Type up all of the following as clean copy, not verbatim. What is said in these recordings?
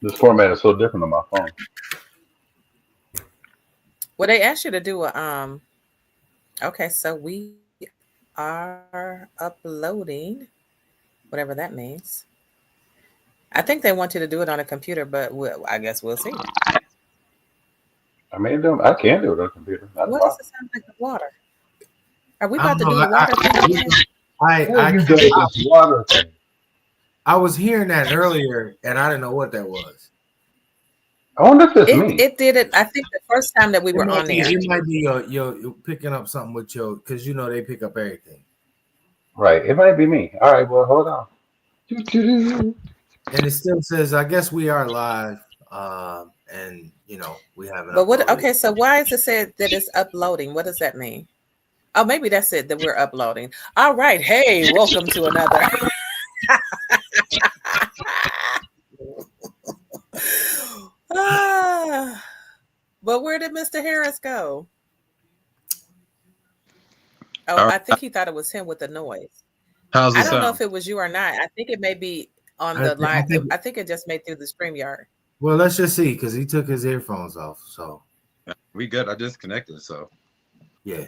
This format is so different on my phone. Well, they asked you to do a okay, so we are uploading, whatever that means. I think they want you to do it on a computer, but I guess we'll see. I mean, I can do it on a computer. Not a What does problem. it sound like with water? Are we I about don't to know. do the water thing again? What I have you can't. done with this water thing? I was hearing that earlier, and I didn't know what that was. I wonder if it's It me. it did it. I think the first time that we were on there. It might be your picking up something with your, because you know they pick up everything. Right. It might be me. All right. Well, hold on. Doo-doo-doo. And it still says, I guess we are live, and we haven't But what? uploaded. Okay, so why is it said that it's uploading? What does that mean? Oh, maybe that's it. That we're uploading. All right. Hey, welcome to another. Ah, but where did Mr. Harris go? Oh, All I right. think he thought it was him with the noise. How's I the don't know sound? if it was you or not. I think it may be on I, the th- I line. think. I think it just made through the stream yard. Well, let's just see, because he took his earphones off. So We good. I just connected, so yeah,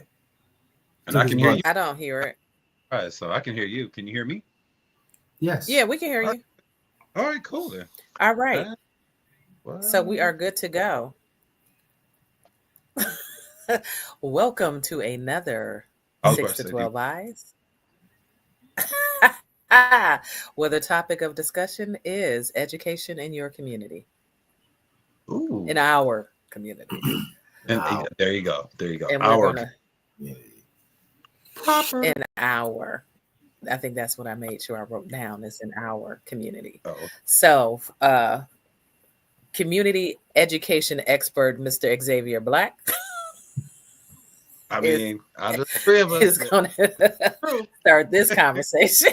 and took I his can hear bud. you. I don't hear it. All right, so I can hear you. Can you hear me? Yes. Yeah, we can hear All right, you. all right, cool then. All right. Uh, So we are What? good to go. Welcome to another I was 6 about to to say, 12 Eyes, where the topic of discussion is education in your community, in ooh, our community. and Now, there you go. There you go. And we're Our going to, yeah. proper. in our, I think that's what I made sure I wrote down is in our community. Oh, So, community education expert, Mr. Xavier Black, I is mean, out of the three of us, is going to true. start this conversation.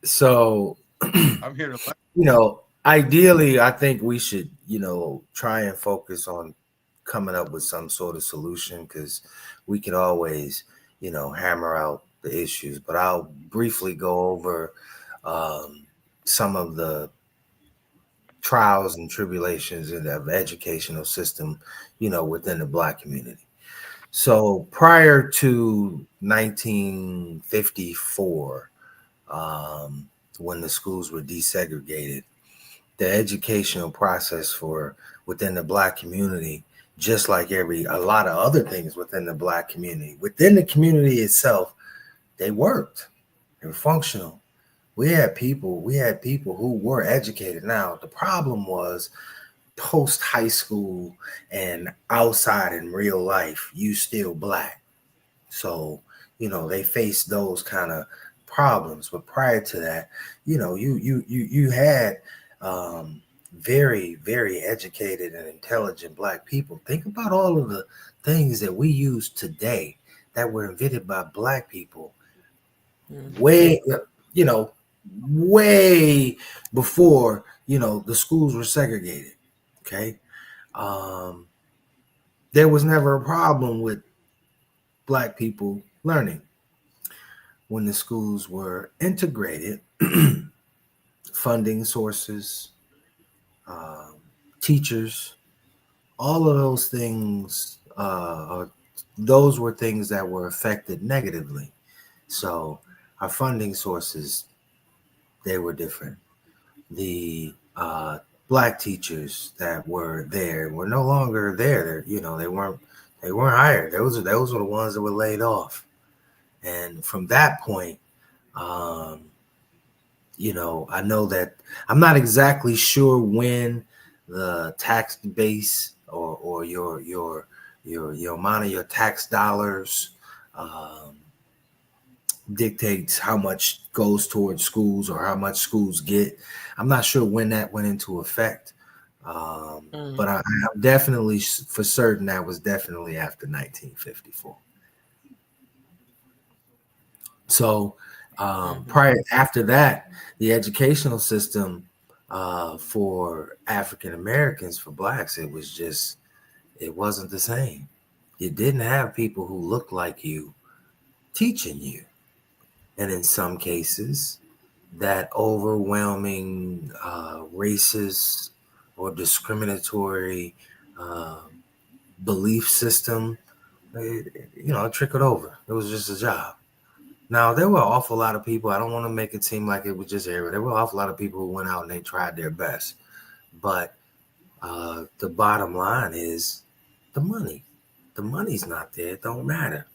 So, I'm here to learn. ideally, I think we should, try and focus on coming up with some sort of solution, because we can always, hammer out the issues. But I'll briefly go over some of the trials and tribulations in the educational system, within the Black community. So prior to 1954, when the schools were desegregated, the educational process for within the Black community, just like a lot of other things within the Black community, within the community itself, they worked. They were functional. We had people who were educated. Now the problem was post high school and outside in real life, you still Black. So, they face those kind of problems. But prior to that, you had very, very educated and intelligent Black people. Think about all of the things that we use today that were invented by Black people Mhm. way, you know, way before, the schools were segregated. Okay. Um, there was never a problem with Black people learning. When the schools were integrated, funding sources, um, teachers, all of those things, those were things that were affected negatively. So our funding sources, they were different. The Black teachers that were there were no longer there. They weren't hired. Those were the ones that were laid off. And from that point, um, I know that I'm not exactly sure when the tax base or your amount of your tax dollars um, dictates how much goes towards schools or how much schools get. I'm not sure when that went into effect, but Mm. I'm definitely for certain that was definitely after 1954. So Mhm. prior after that, the educational system for African Americans, for Blacks, it wasn't the same. You didn't have people who looked like you teaching you, and in some cases, that overwhelming racist or discriminatory belief system, it trickled over. It was just a job. Now, there were an awful lot of people. I don't want to make it seem like it was just Eric. There were an awful lot of people who went out and they tried their best. But the bottom line is the money. The money's not there. It don't matter.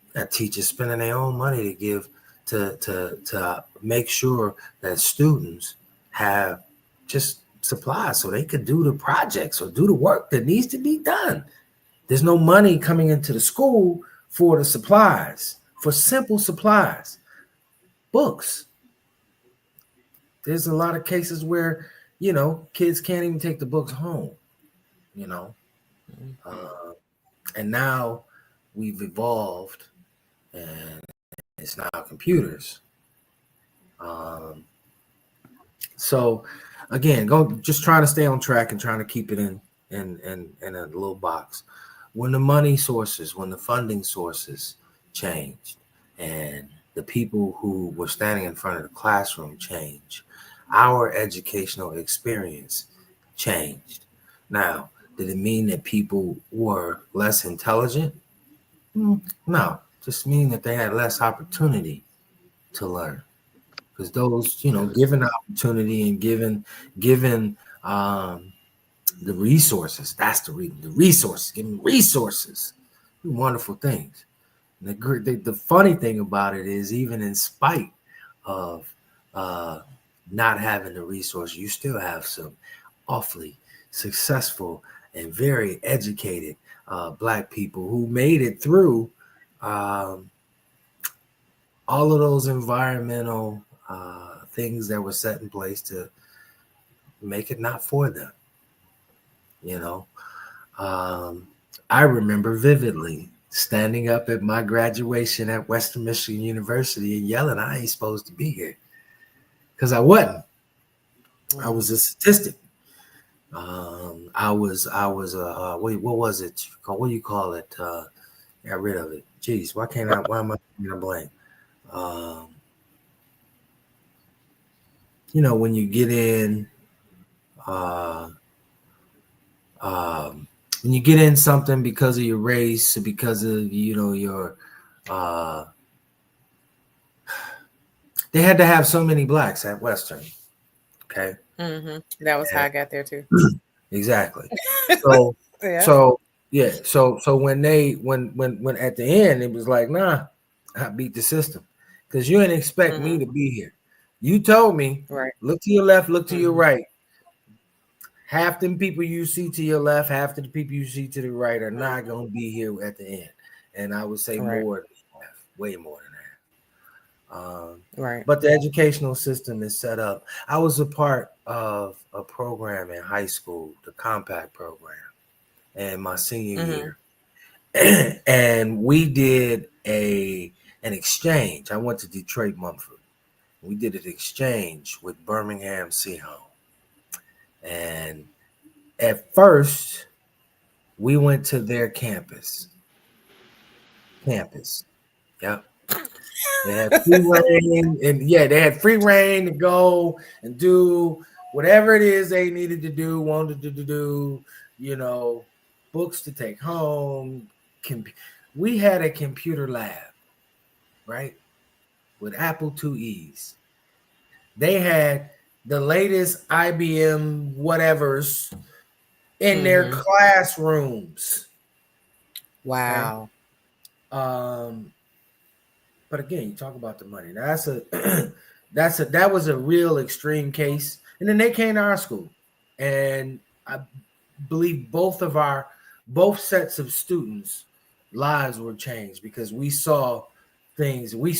You got teachers spending their own money to give to make sure that students have just supplies so they could do the projects or do the work that needs to be done. There's no money coming into the school for the supplies, for simple supplies, books. There's a lot of cases where, kids can't even take the books home, and now we've evolved and it's now computers. So again, just trying to stay on track and trying to keep it in a little box. When the funding sources changed and the people who were standing in front of the classroom changed, our educational experience changed. Now, did it mean that people were less intelligent? No, just mean that they had less opportunity to learn. Because those, given the opportunity and given the resources, that's the resources, giving resources, wonderful things. And the funny thing about it is, even in spite of not having the resource, you still have some awfully successful and very educated Black people who made it through all of those environmental things that were set in place to make it not for them. I remember vividly standing up at my graduation at Western Michigan University and yelling, "I ain't supposed to be here," because I wasn't. I was a statistic. I was what was it called? What do you call it? Got rid of it. Jeez, why am I in a blank? When you get in when you get in something because of your race, or because of your they had to have so many Blacks at Western. Okay. Mm-hmm. That was how I got there too. Exactly. So Yeah. so when at the end it was like, nah, I beat the system, because you didn't expect me to be here. You told me, Right. Look to your left, look to your right. Half the people you see to your left, half of the people you see to the right are not going to be here at the end. And I would say more than half, way more than half. Right. But the educational system is set up. I was a part of a program in high school, the Compact program, and my senior year. And we did an exchange. I went to Detroit Mumford. We did an exchange with Birmingham Seahawks. And at first, we went to their campus. Yep. They had free reign, and they had free reign to go and do whatever it is they needed to do, wanted to do, books to take home. We had a computer lab, right? With Apple IIe's. They had the latest IBM whatevers in their classrooms. Wow. Okay? But again, you talk about the money. Now that was a real extreme case. And then they came to our school, and I believe both sets of students' lives were changed, because we saw things. We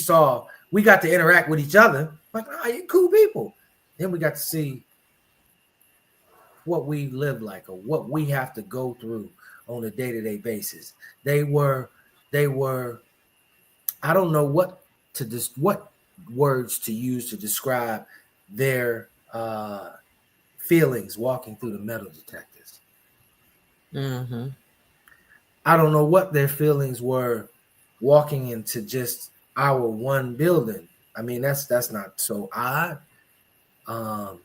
got to interact with each other. Like, you're cool people. Then we got to see what we live like, or what we have to go through on a day-to-day basis. They were I don't know what words to use to describe their feelings walking through the metal detectors. I don't know what their feelings were walking into just our one building. I mean, that's not so odd. But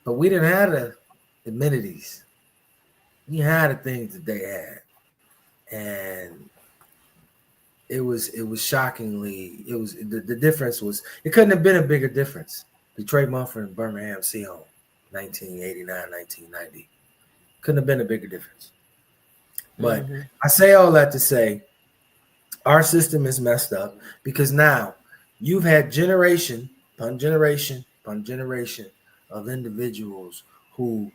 we didn't have the amenities. We had the things that they had, and it was shockingly. It was the difference was it couldn't have been a bigger difference. Detroit Mumford and Birmingham Seahole, 1989, 1990. Couldn't have been a bigger difference. But I say all that to say our system is messed up because now you've had generation upon generation upon generation of individuals who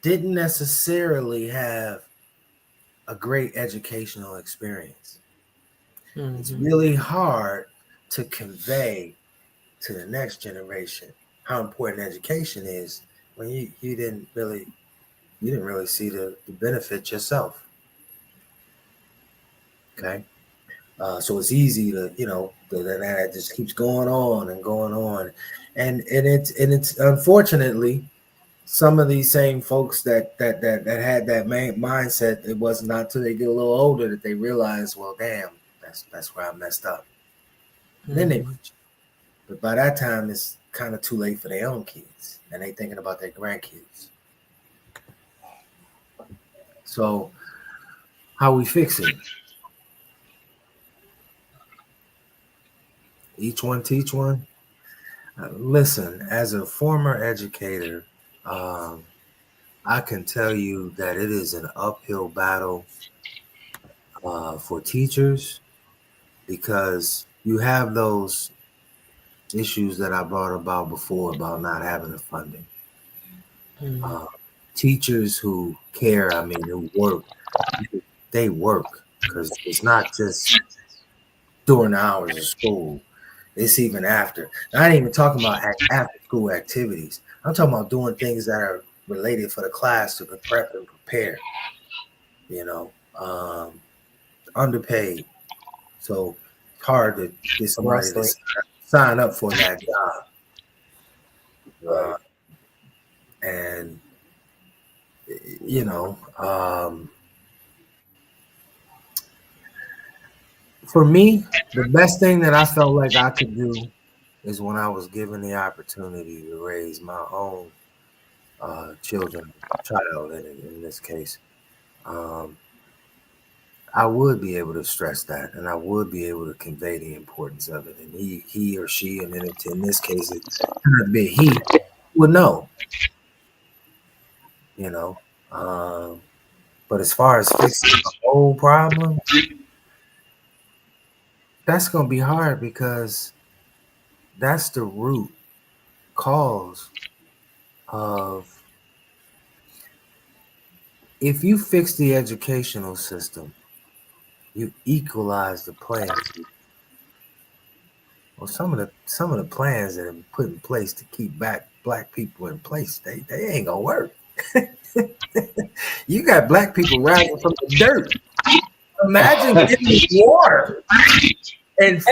didn't necessarily have a great educational experience. It's really hard to convey to the next generation how important education is when you didn't really see the benefit yourself. Okay. So it's easy to, that just keeps going on and going on. And it's unfortunately some of these same folks that had that mindset, it wasn't until they get a little older that they realize, well, damn, that's where I messed up. Then they reach. But by that time it's kind of too late for their own kids and they thinking about their grandkids. So how we fix it? Each one teach one. Listen, as a former educator, I can tell you that it is an uphill battle for teachers because you have those issues that I brought about before about not having the funding. Teachers who care, who work, they work because it's not just during the hours of school. It's even after. I ain't even talking about after school activities. I'm talking about doing things that are related for the class to prep and prepare. Underpaid. So it's hard to get somebody to sign up for that job. And for me, the best thing that I felt like I could do is when I was given the opportunity to raise my own child in this case. I would be able to stress that, and I would be able to convey the importance of it. And he or she, and in this case, it's going to be he, would know. But as far as fixing the whole problem, that's going to be hard because that's the root cause of if you fix the educational system, you equalize the plans. Well, some of the plans that are put in place to keep black people in place, they ain't gonna work. You got black people rising from the dirt. Imagine getting water and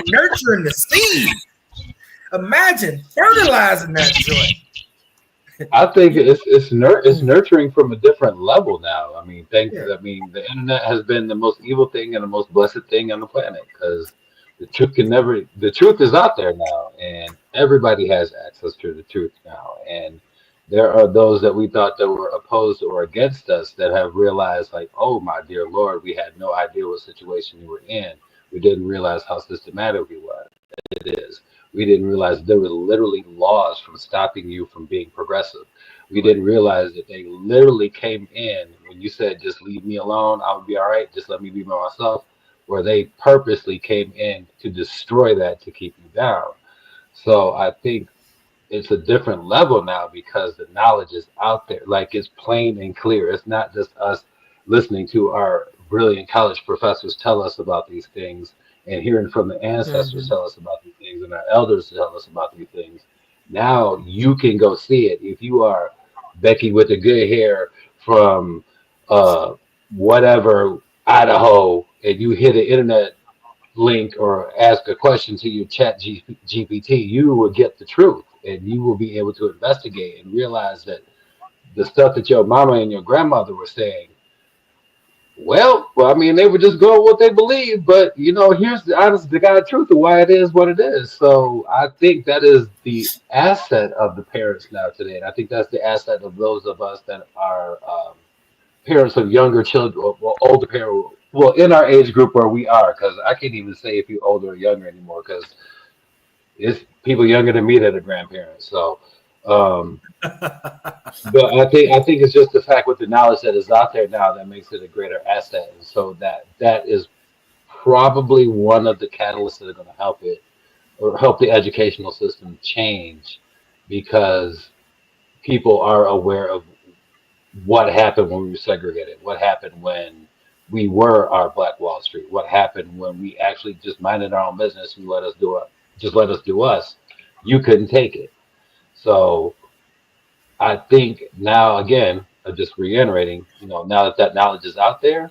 nurturing the seed. Imagine fertilizing that joint. I think it's nurturing from a different level now. The internet has been the most evil thing and the most blessed thing on the planet because the truth is out there now, and everybody has access to the truth now. And there are those that we thought that were opposed or against us that have realized, like, oh my dear Lord, we had no idea what situation we were in. We didn't realize how systematic it is. We didn't realize there were literally laws from stopping you from being progressive. We didn't realize that they literally came in when you said, just leave me alone, I would be all right, just let me be by myself, where they purposely came in to destroy that to keep you down. So I think it's a different level now because the knowledge is out there. Like, it's plain and clear. It's not just us listening to our brilliant college professors tell us about these things and hearing from the ancestors tell us about these things and our elders tell us about these things. Now you can go see it. If you are Becky with the good hair from whatever, Idaho, and you hit an internet link or ask a question to your chat GPT, you will get the truth and you will be able to investigate and realize that the stuff that your mama and your grandmother were saying Well, I mean, they were just going with what they believe, but here's the honest to God truth of why it is what it is. So I think that is the asset of the parents now today, and I think that's the asset of those of us that are parents of younger children, or older parents. Well, in our age group where we are, because I can't even say if you're older or younger anymore, because it's people younger than me that are grandparents. So. Um, but I think it's just the fact with the knowledge that is out there now that makes it a greater asset, and so that is probably one of the catalysts that are going to help it or help the educational system change because people are aware of what happened when we were segregated, what happened when we were our Black Wall Street, what happened when we actually just minded our own business and let us do it, just let us do us. You couldn't take it, so. I think now again, just reiterating, now that knowledge is out there,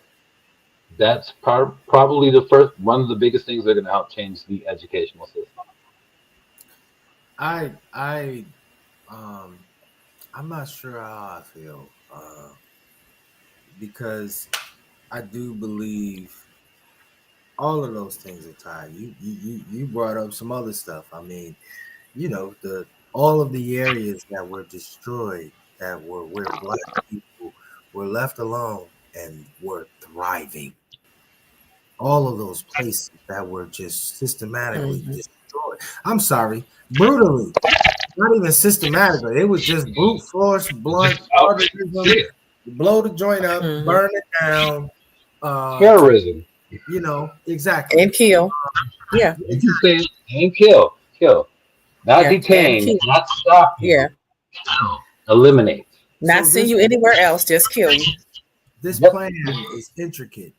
that's probably the first one of the biggest things that are going to help change the educational system. I I'm not sure how I feel because I do believe all of those things are tied. You brought up some other stuff. I mean, the all of the areas that were destroyed that were where Black people were left alone and were thriving. All of those places that were just systematically destroyed. I'm sorry, brutally. Not even systematically. It was just brute force, blunt, barbarism, blow the joint up, burn it down. Terrorism. Exactly. And kill. Yeah. And kill. Not detain, not stop you. Yeah. Eliminate. Not send you anywhere else, just kill you. This plan is intricate.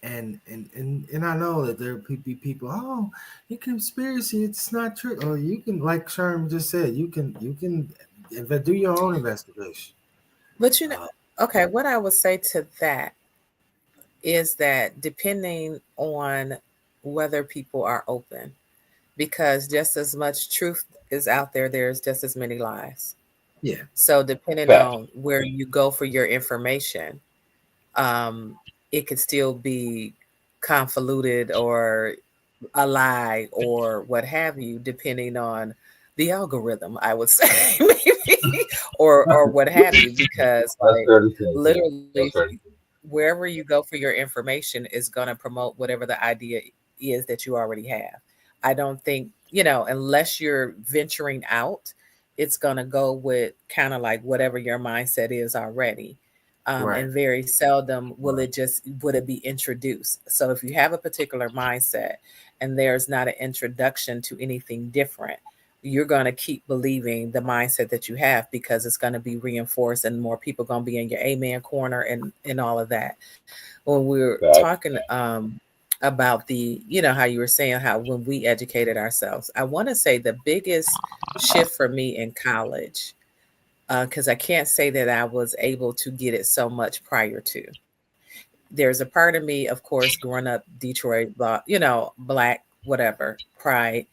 And I know that there will be people, oh, you conspiracy, it's not true. Oh, you can, like Sherm just said, you can do your own investigation. But okay, what I would say to that is that depending on whether people are open, because just as much truth is out there, there's just as many lies. Yeah. So depending on where you go for your information, it could still be convoluted or a lie or what have you, depending on the algorithm, I would say, maybe, or what have you, because literally wherever you go for your information is going to promote whatever the idea is that you already have. I don't think, unless you're venturing out, it's going to go with kind of like whatever your mindset is already. And very seldom would it be introduced. So if you have a particular mindset and there's not an introduction to anything different, you're going to keep believing the mindset that you have because it's going to be reinforced and more people going to be in your amen corner and all of that. When we were talking about the, how you were saying how when we educated ourselves, I want to say the biggest shift for me in college, because I can't say that I was able to get it so much prior to. There's a part of me, of course, growing up Detroit, Black, whatever, pride.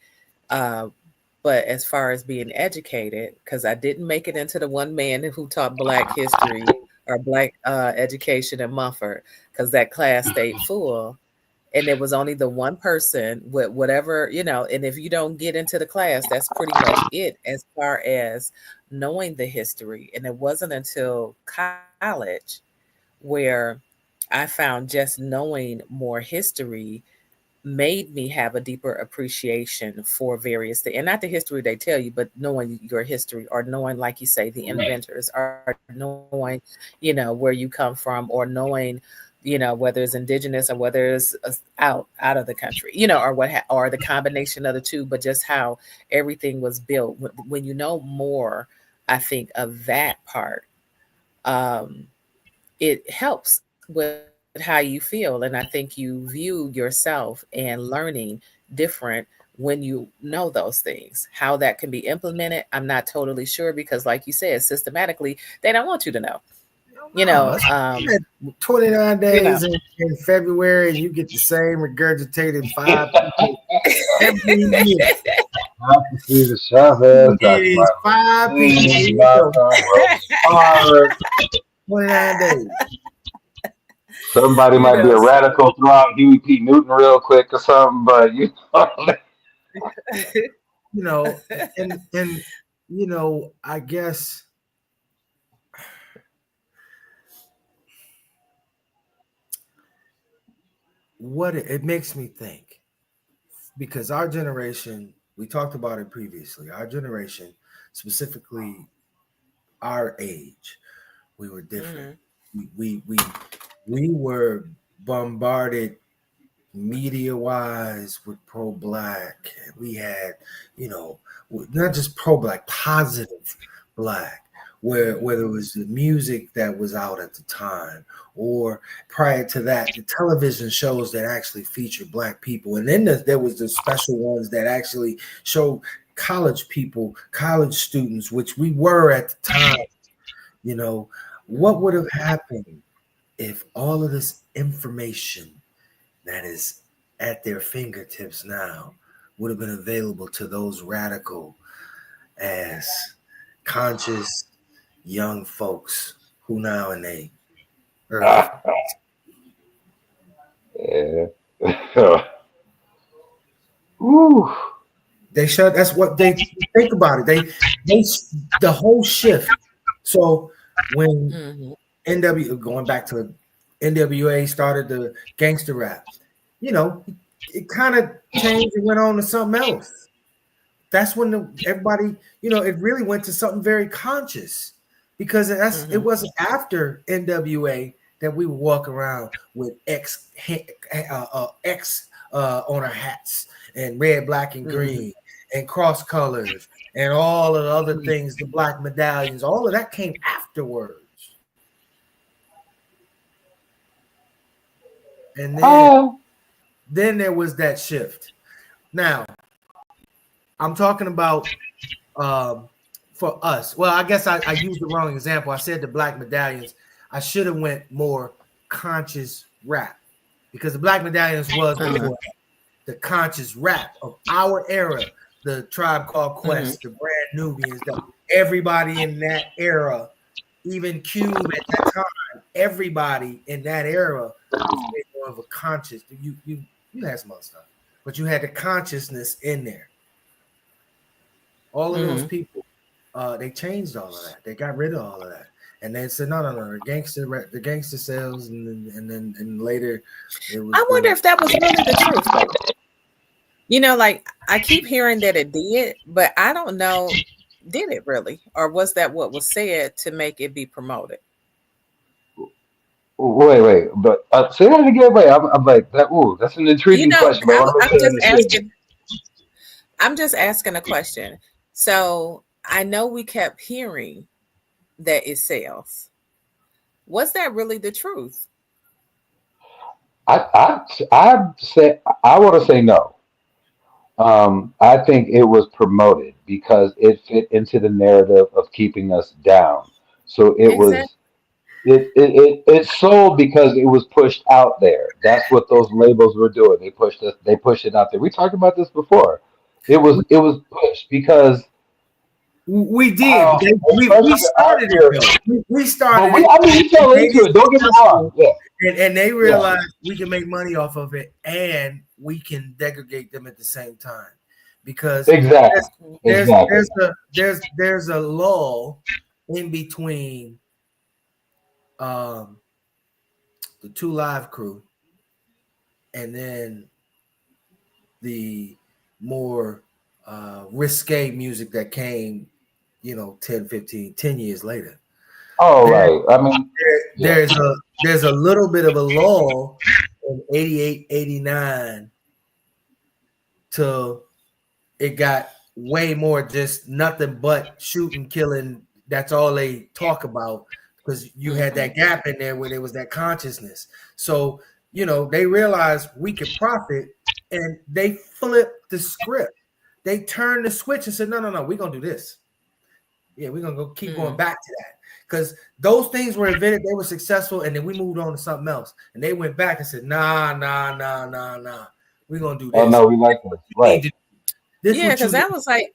But as far as being educated, because I didn't make it into the one man who taught Black history or Black education in Mumford, because that class stayed full. And there was only the one person with whatever, and if you don't get into the class, that's pretty much it as far as knowing the history. And it wasn't until college where I found just knowing more history made me have a deeper appreciation for various things. And not the history they tell you, but knowing your history or knowing, like you say, the inventors, or knowing, where you come from, or knowing, whether it's indigenous or whether it's out of the country, or the combination of the two, but just how everything was built. When you know more, I think, of that part, it helps with how you feel. And I think you view yourself and learning different when you know those things. How that can be implemented, I'm not totally sure, because like you said, systematically, they don't want you to know. 29 days in February, and you get the same regurgitated 5 people every year. See the 5 people. 29 days. Somebody might be a radical throughout Huey P. Newton real quick or something, but You know, and you know, I guess what it makes me think, because our generation, we talked about it previously, our generation, specifically our age, we were different. We were bombarded media-wise with pro-black. We had, you know, not just pro-black, positive black, where there was the music that was out at the time, or prior to that, the television shows that actually featured black people, and then there was the special ones that actually showed college people, college students, which we were at the time. You know, what would have happened if all of this information that is at their fingertips now would have been available to those radical as conscious young folks who now in they early. Yeah. Ooh. They shut. That's what they think about it. They the whole shift. So when going back to NWA started the gangster rap, you know, it kind of changed and went on to something else. That's when everybody, you know, it really went to something very conscious, because it wasn't after NWA that we would walk around with X on our hats and red, black, and green and cross colors and all of the other things, the black medallions, all of that came afterwards. And then there was that shift. Now, I'm talking about for us. Well, I guess I used the wrong example. I said the black medallions. I should have went more conscious rap, because the black medallions was before the conscious rap of our era. The Tribe Called Quest, the Brand Nubians, everybody in that era, even Cube at that time, everybody in that era was more of a conscious. You had some other stuff, but you had the consciousness in there. All of those people, they changed all of that. They got rid of all of that, and they said, no, the gangster sales, and then later, it was. I wonder if that was really the truth. You know, like I keep hearing that it did, but I don't know, did it really, or was that what was said to make it be promoted? Wait, but say that again. Wait, I'm like that. Ooh, that's an intriguing question. I'm just asking a question. So I know we kept hearing that it sells. Was that really the truth? I want to say no. I think it was promoted because it fit into the narrative of keeping us down. So it was. It sold because it was pushed out there. That's what those labels were doing. They pushed it out there. We talked about this before. It was pushed because we did. We started it. We started it. I mean, we fell into it. Don't get me wrong. Yeah. And they realized we can make money off of it, and we can degrade them at the same time, because there's a lull in between the Two Live Crew and then the more risque music that came, 10 years later. Oh, right. I mean, there's a little bit of a lull in 88, 89 till it got way more just nothing but shooting, killing. That's all they talk about, because you had that gap in there where there was that consciousness. So, they realized we could profit, and they flipped the script. They turned the switch and said, no, we're going to do this. Yeah, we're going to keep going back to that. Because those things were invented, they were successful, and then we moved on to something else. And they went back and said, nah. We're going to do this. Oh, no, we like this. Right. Yeah, because that was like,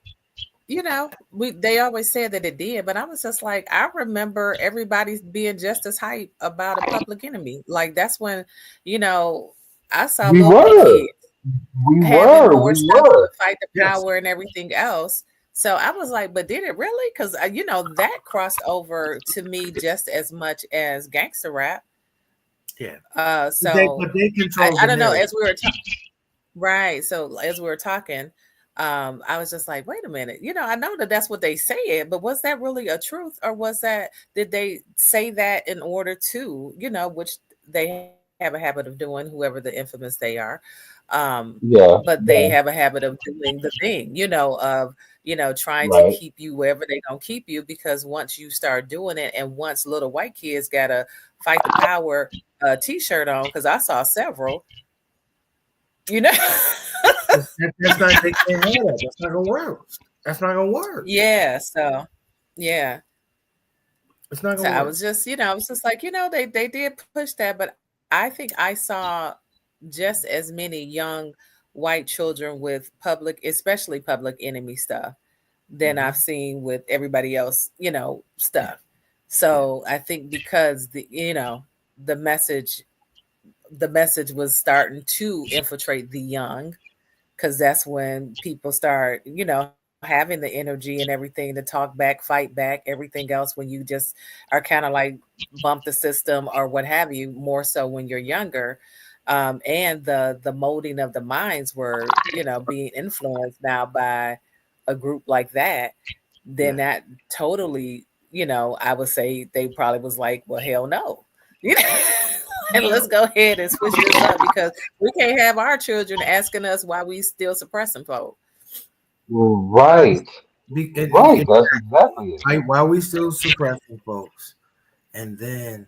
they always said that it did, but I was just like, I remember everybody being just as hype about a Public Enemy. Like that's when, I saw We little white were, kids having more we stuff were. with Fight the Yes. Power and everything else. So I was like, but did it really? Because that crossed over to me just as much as gangster rap. Yeah. So But they control I the don't know. narrative. As we were talking, right? So as we were talking, I was just like, wait a minute. I know that that's what they said, but was that really a truth, or did they say that in order to, which they have a habit of doing, whoever the infamous they are. Yeah, But they have a habit of doing the thing, of trying to right. keep you wherever they gonna keep you, because once you start doing it, and once little white kids got a Fight the Power t-shirt on, because I saw several, That's not, they can't have that. That's not gonna work. That's not gonna work. yeah. So yeah. It's not So gonna I work. was just, I was just like, they did push that, but I think I saw just as many young white children with especially Public Enemy stuff, than I've seen with everybody else, stuff. So I think because the message was starting to infiltrate the young, because that's when people start, having the energy and everything to talk back, fight back, everything else, when you just are kind of like bump the system or what have you, more so when you're younger. And the molding of the minds were, being influenced now by a group like that, then that totally, I would say they probably was like, well, hell no. And let's go ahead and switch this up, because we can't have our children asking us why we still suppressing folk. Right. Right. That's exactly it. Right, while we still suppressing folks, and then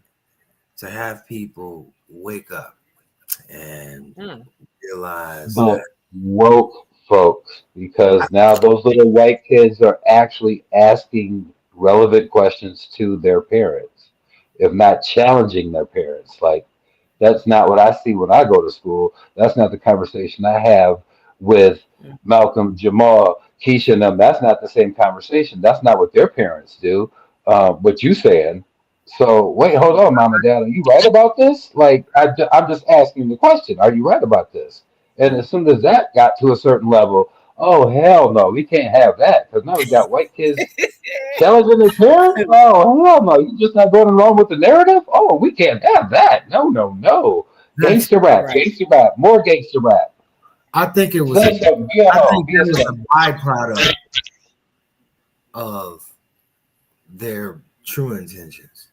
to have people wake up and realize The that woke folks, because now those little white kids are actually asking relevant questions to their parents, if not challenging their parents. Like, that's not what I see when I go to school. That's not the conversation I have with Malcolm, Jamal, Keisha, and them. That's not the same conversation. That's not what their parents do. What you saying? So wait, hold on, mom and dad. Are you right about this? Like, I'm just asking the question. Are you right about this? And as soon as that got to a certain level, oh hell no, we can't have that, because now we got white kids challenging their parents. Oh hell no, you just not going along with the narrative. Oh, we can't have that. No, no, no. that's Right. More gangster rap. I think it was Say something. Be a I hoe. think Be a that is slut. a byproduct of their true intentions.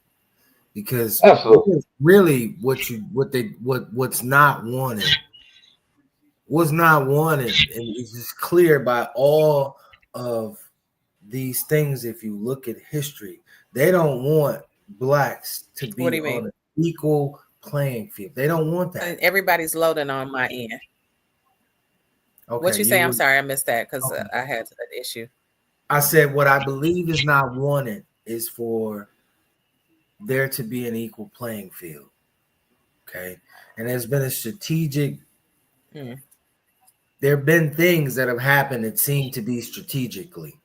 Because Absolutely. really what's not wanted was not wanted, and it's just clear by all of these things. If you look at history, they don't want blacks to What do be you mean? on an equal playing field. They don't want that. And everybody's loading on my end. Okay, What you say? I'm sorry, I missed that, because I had an issue. I said what I believe is not wanted is for there to be an equal playing field. Okay. And there's been a strategic, there have been things that have happened that seem to be strategically,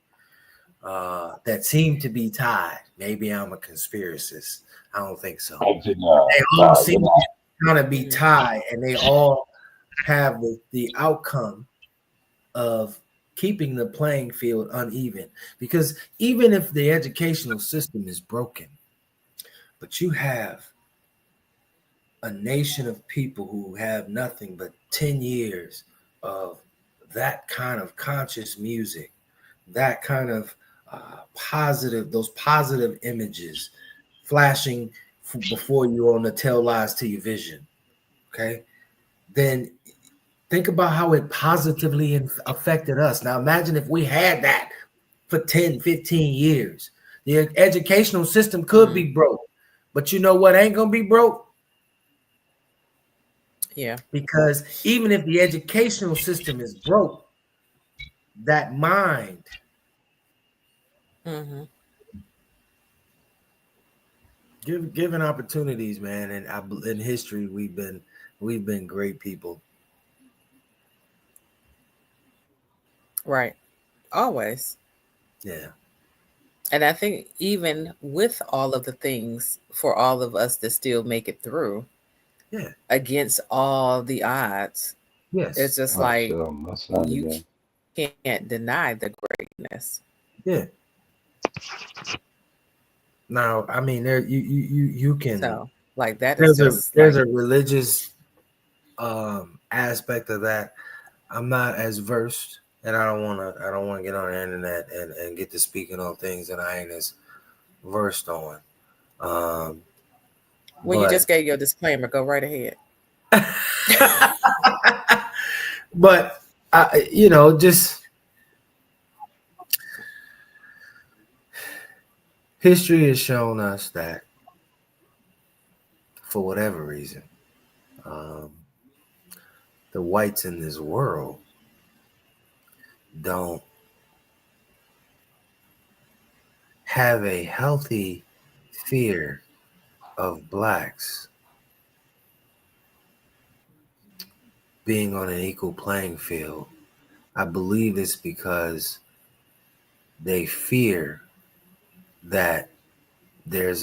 that seem to be tied. Maybe I'm a conspiracist. I don't think so. They all seem to kind of be tied, and they all have the outcome of keeping the playing field uneven. Because even if the educational system is broken, but you have a nation of people who have nothing but 10 years of that kind of conscious music, that kind of those positive images flashing before you on the tail lies to your vision. Okay. Then think about how it positively affected us. Now imagine if we had that for 10, 15 years. The educational system could be broke, but you know what ain't going to be broke? Yeah. Because even if the educational system is broke, that mind, given opportunities, man, and in history, we've been great people. Right. Always. Yeah. And I think even with all of the things, for all of us to still make it through, Yeah. against all the odds, Yes. it's just Oh, like so my son you again. can't deny the greatness. Yeah. Now, I mean, there you can. So, like, that is just There's like, a religious aspect of that. I'm not as versed, and I don't wanna get on the internet and get to speaking on things that I ain't as versed on. Um, well, you but just gave your disclaimer. Go right ahead. but just history has shown us that for whatever reason, um, the whites in this world don't have a healthy fear of blacks being on an equal playing field. I believe it's because they fear that there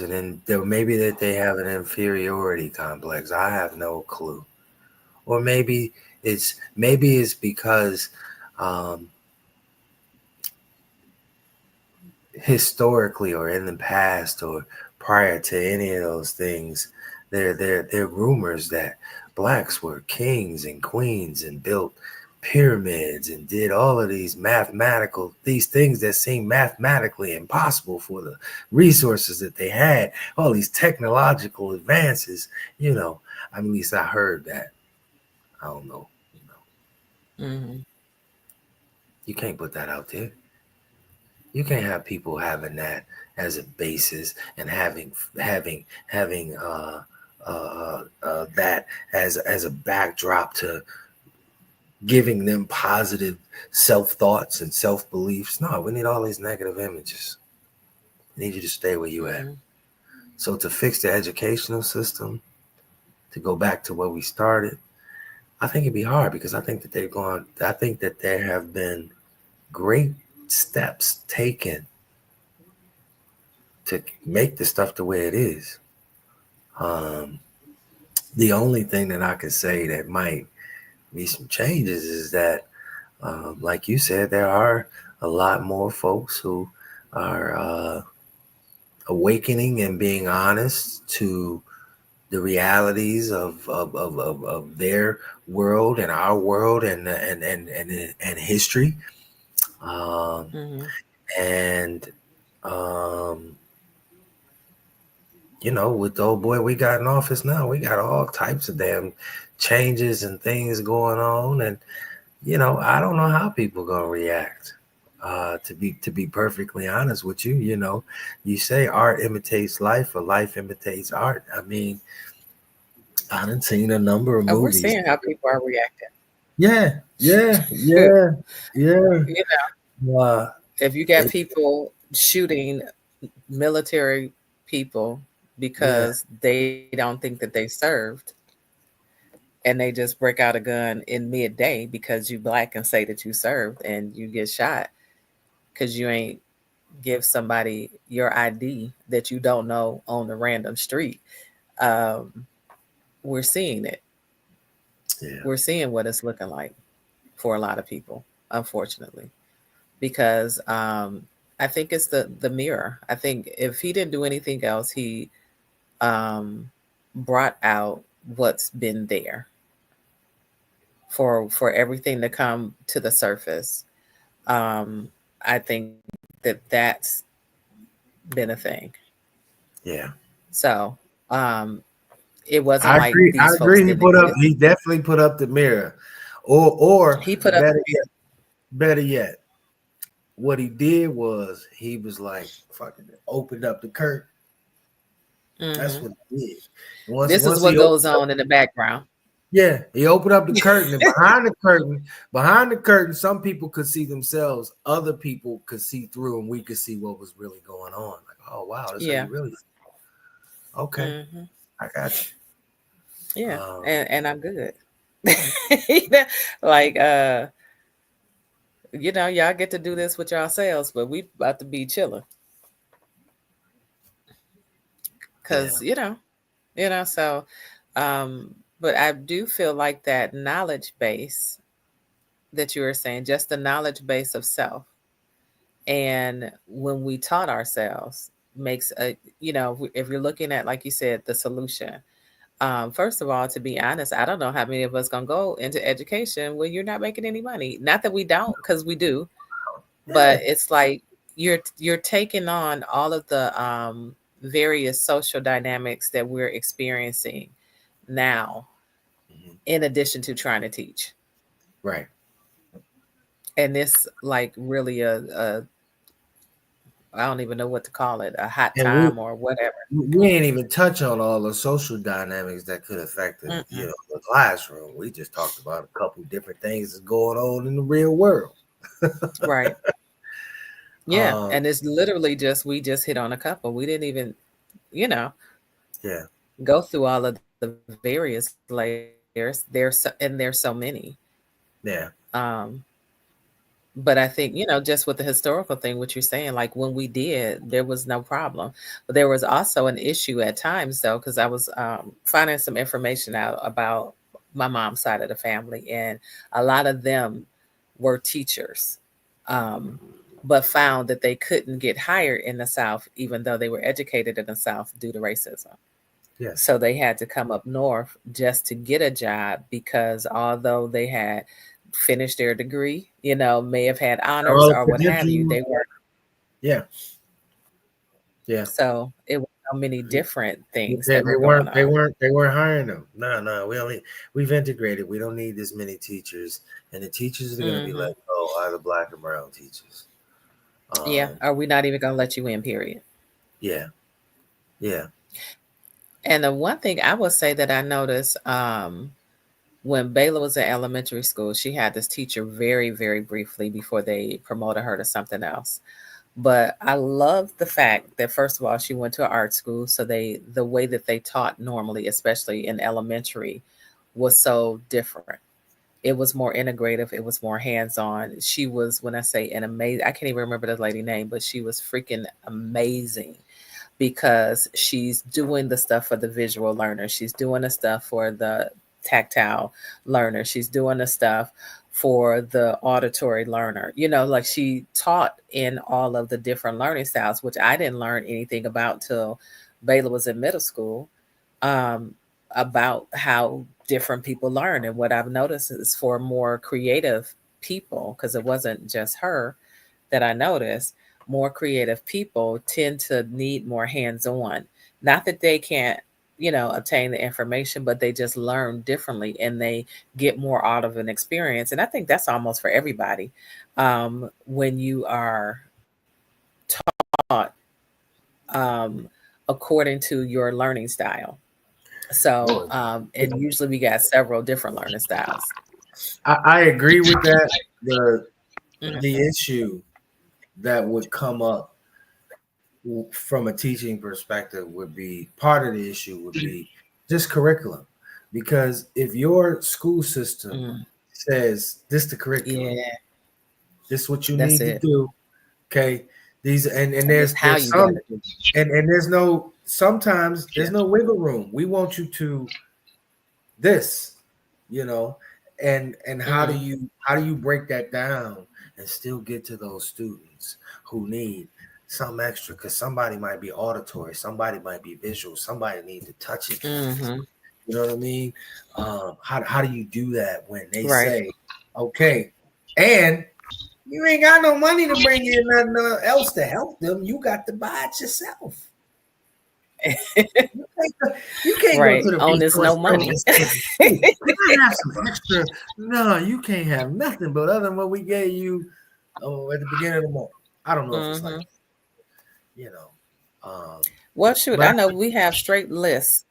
maybe that they have an inferiority complex. I have no clue. Or maybe it's because um, historically or in the past or prior to any of those things, there rumors that blacks were kings and queens and built pyramids and did all of these things that seem mathematically impossible for the resources that they had, all these technological advances. At least I heard that. I don't know. Mm-hmm. You can't put that out there. You can't have people having that as a basis and having that as a backdrop to giving them positive self thoughts and self beliefs. No, we need all these negative images. We need you to stay where you at. Mm-hmm. So to fix the educational system, to go back to where we started, I think it'd be hard because I think that there have been great steps taken to make the stuff the way it is. The only thing that I could say that might be some changes is that, like you said, there are a lot more folks who are awakening and being honest to the realities of their world and our world and history. Um, Mm-hmm. and with the old boy we got in office now, we got all types of damn changes and things going on. And, I don't know how people gonna react. To be perfectly honest with you, you say art imitates life or life imitates art. I mean, I done seen a number of Oh, we're movies. seeing how people are reacting. Yeah. You know, Uh, if you got it- people shooting military people yeah, because they don't think that they served, and they just break out a gun in midday because you black and say that you served, and you get shot because you ain't give somebody your ID that you don't know on the random street. Um, we're seeing it. yeah, We're seeing what it's looking like for a lot of people, unfortunately, because I think it's the mirror. I think if he didn't do anything else, he brought out what's been there for everything to come to the surface. Um, I think that's been a thing. yeah. So it wasn't I like agree. I these folks agree. He didn't put up. exist. He definitely put up the mirror, or He put up. better yet, what he did was he was like fucking opened up the curtain. That's Mhm. what he did. This is Once what he goes opened up, on in the background. yeah, he opened up the curtain, and behind the curtain, some people could see themselves, other people could see through, and we could see what was really going on. Like, oh wow, that's how Yeah. you really. Okay, Hmm. I got you. Yeah. And I'm good. You know, like y'all get to do this with yourselves, but we about to be chilling. Because, so, but I do feel like that knowledge base that you were saying, just the knowledge base of self. And when we taught ourselves makes if you're looking at, like you said, the solution, first of all, to be honest, I don't know how many of us gonna go into education when you're not making any money. Not that we don't, because we do, but it's like you're taking on all of the various social dynamics that we're experiencing now, in addition to trying to teach. Right. And it's like really a I don't even know what to call it, a hot time or whatever. We ain't even touch on all the social dynamics that could affect the, the classroom. We just talked about a couple different things that's going on in the real world. Right. Yeah. And it's literally we just hit on a couple. We didn't even, go through all of the various layers. There's so many. Yeah. But I think, just with the historical thing, what you're saying, like when we did, there was no problem. But there was also an issue at times, though, because I was finding some information out about my mom's side of the family. And a lot of them were teachers, but found that they couldn't get hired in the South, even though they were educated in the South due to racism. Yeah. So they had to come up north just to get a job, because although they had finished their degree, may have had honors or what have you, they weren't. Yeah. So it was so many different things. They weren't hiring them. No, we've integrated. We don't need this many teachers, and the teachers are going to be let go are the Black and brown teachers. Are we not even going to let you in, period? Yeah. And the one thing I will say that I noticed, when Bayla was in elementary school, she had this teacher very, very briefly before they promoted her to something else. But I love the fact that, first of all, she went to an art school. So the way that they taught normally, especially in elementary, was so different. It was more integrative. It was more hands-on. She was, when I say an amazing, I can't even remember the lady name, but she was freaking amazing, because she's doing the stuff for the visual learner. She's doing the stuff for the tactile learner. She's doing the stuff for the auditory learner. Like she taught in all of the different learning styles, which I didn't learn anything about till Bayla was in middle school, about how different people learn. And what I've noticed is, for more creative people, because it wasn't just her that I noticed, more creative people tend to need more hands-on. Not that they can't, obtain the information, but they just learn differently and they get more out of an experience. And I think that's almost for everybody. When you are taught according to your learning style. So, and usually we got several different learning styles. I agree with that. The issue that would come up from a teaching perspective would be, part of the issue would be just curriculum. Because if your school system says this the curriculum, this is what you need to do, okay, these and there's some, and there's no, sometimes there's no wiggle room. We want you to this, and how do you break that down and still get to those students who need some extra, because somebody might be auditory, somebody might be visual, somebody needs to touch it. You know what I mean? How do you do that when they say, okay, and you ain't got no money to bring in nothing else to help them, you got to buy it yourself. You can't go to the on this no money. I have some extra. No, you can't have nothing but other than what we gave you at the beginning of the month. I don't know if it's like, well, shoot, I know we have straight lists.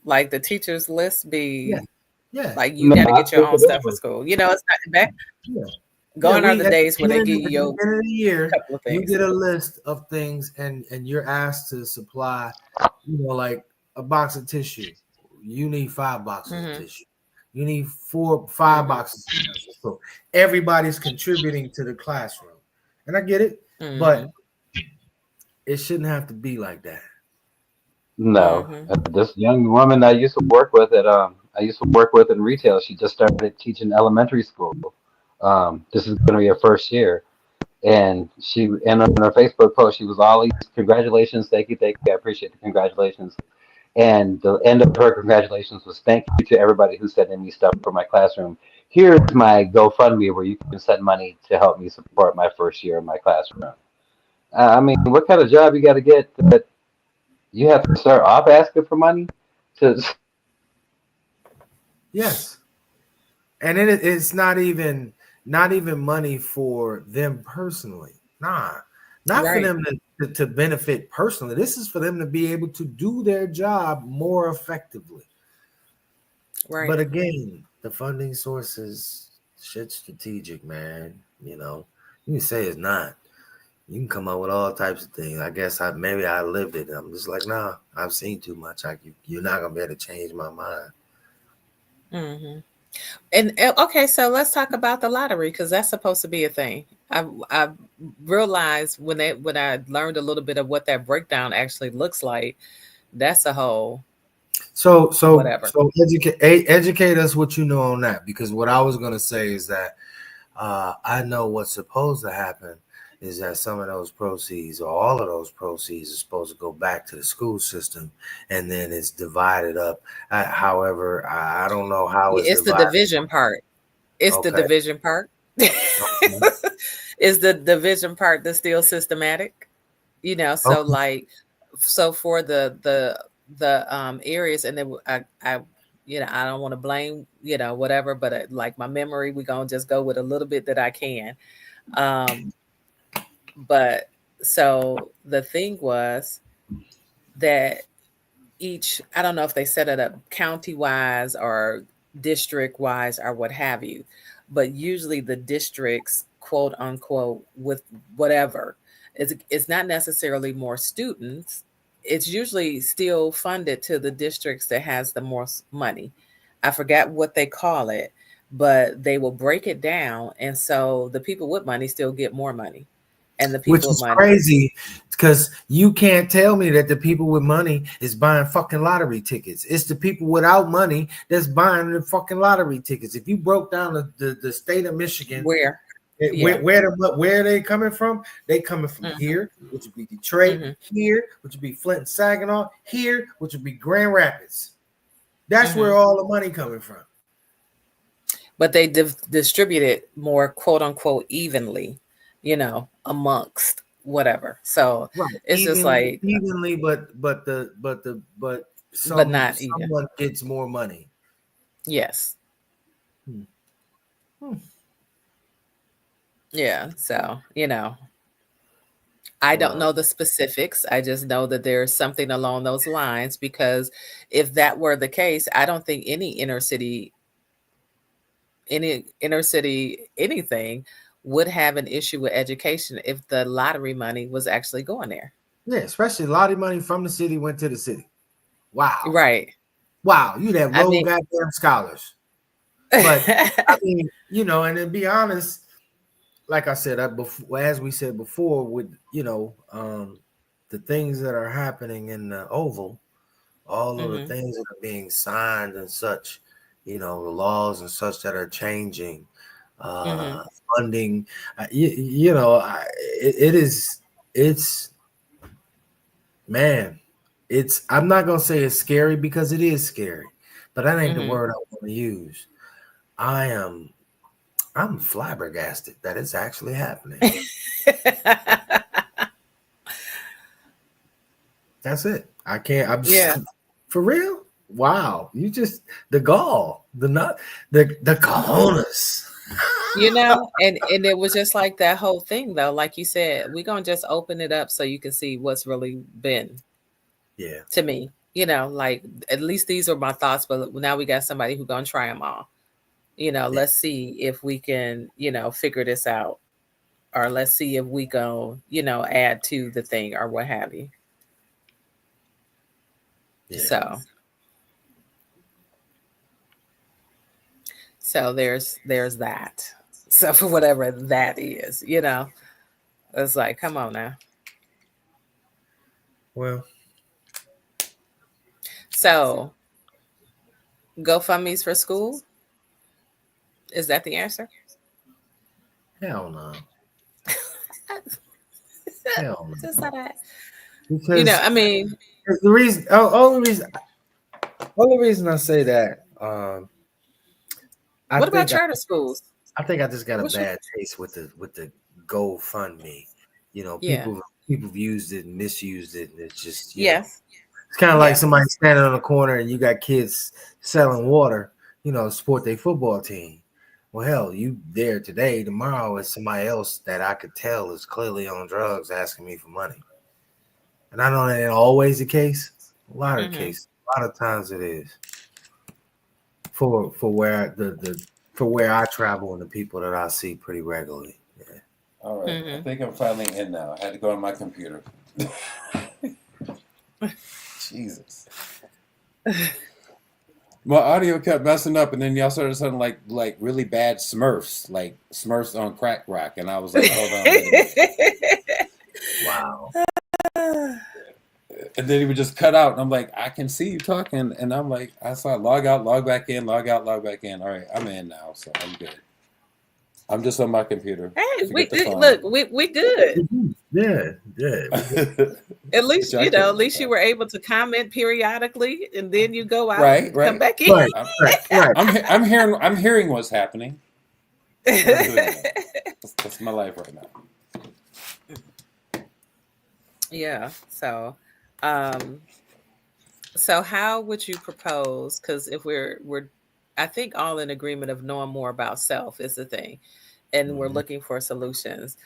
Like the teachers' list be, like you got to get your own stuff for school. It's not back. Gone are the days when they give you at the end of the year, you get a list of things, and you're asked to supply, like a box of tissue. You need 5 boxes of tissue. You need 4, 5 boxes of pencils. So everybody's contributing to the classroom. And I get it, but it shouldn't have to be like that. No, this young woman I used to work with in retail. She just started teaching elementary school. This is going to be her first year, and on her Facebook post, she was all these congratulations, thank you, I appreciate the congratulations. And the end of her congratulations was thank you to everybody who's sending me stuff for my classroom. Here's my GoFundMe where you can send money to help me support my first year in my classroom. I mean, what kind of job you got to get that you have to start off asking for money to? Yes, and it's not even money for them personally. Not for them to benefit personally. This is for them to be able to do their job more effectively. Right. But again, the funding sources shit strategic, man. You know, you can say it's not. You can come up with all types of things. I guess maybe I lived it. I'm just like, nah, I've seen too much. You're not gonna be able to change my mind. And okay, so let's talk about the lottery because that's supposed to be a thing. I realized when I learned a little bit of what that breakdown actually looks like. That's a whole. So whatever. So educate us what you know on that, because what I was gonna say is that I know what's supposed to happen is that some of those proceeds or all of those proceeds are supposed to go back to the school system, and then it's divided up. However, I don't know how it's the division part. It's the division part. Is the division part that's still systematic? You know, so like, so for the areas, and then I you know, I don't want to blame, you know, whatever, but like my memory, we're gonna just go with a little bit that I can. But so the thing was that I don't know if they set it up county wise or district wise or what have you, but usually the districts, quote unquote, with whatever, it's not necessarily more students. It's usually still funded to the districts that has the most money. I forgot what they call it, but they will break it down. And so the people with money still get more money. And the people which is crazy because you can't tell me that the people with money is buying fucking lottery tickets. It's the people without money that's buying the fucking lottery tickets. If you broke down the state of Michigan, where are they coming from? They coming from here, which would be Detroit, here, which would be Flint and Saginaw, here, which would be Grand Rapids. That's where all the money coming from. But they distribute it more, quote unquote, evenly, you know, amongst whatever. So it's just like evenly, but someone gets more money. Yes. Yeah. So, you know, I don't know the specifics. I just know that there's something along those lines, because if that were the case, I don't think any inner city anything would have an issue with education if the lottery money was actually going there. Yeah, especially lottery money from the city went to the city. Wow. Right. Wow. You'd have goddamn scholars. But I mean, you know, and to be honest, like I said, as we said before, with, you know, the things that are happening in the Oval, all of the things that are being signed and such, you know, the laws and such that are changing, funding, you know, I'm not going to say it's scary, because it is scary, but that ain't the word I want to use. I'm flabbergasted that it's actually happening. That's it. I can't. I'm just, for real. Wow, you just the gall, the cojones. You know, and it was just like that whole thing, though. Like you said, we're gonna just open it up so you can see what's really been. Yeah. To me, you know, like, at least these are my thoughts, but now we got somebody who's gonna try them all. You know, let's see if we can, you know, figure this out, or let's see if we go, you know, add to the thing or what have you. Yeah. So So there's that. So for whatever that is, it's like, come on now. Well, So GoFundMe's for school? Is that the answer? hell no. Hell no. Just thought I, Because I mean, the reason, only reason I say that, what about charter schools? I think I just got a What's bad taste with the GoFundMe. Yeah. People have used it and misused it, and it's just Yes. it's kind of like Yeah. somebody standing on the corner and you got kids selling water, to support their football team. Well, hell, you there today, tomorrow is somebody else that I could tell is clearly on drugs asking me for money. And I know that ain't always the case. A lot of cases, a lot of times it is. For where for where I travel and the people that I see pretty regularly. Yeah. All right. I think I'm finally in now. I had to go on my computer. Jesus. My audio kept messing up, and then y'all started sounding like really bad Smurfs, like Smurfs on crack rock, and I was like, hold on. Wait a minute. Wow. And then he would just cut out, and I'm like, I can see you talking, and I'm like, I saw log out, log back in, log out, log back in. All right, I'm in now, so I'm good. I'm just on my computer. Hey, we good. Yeah. At least at least you were able to comment periodically, and then you go out, and come back in. Right. I'm hearing what's happening. That's my life right now. Yeah. So how would you propose? Because if we're I think all in agreement of knowing more about self is the thing, and we're looking for solutions.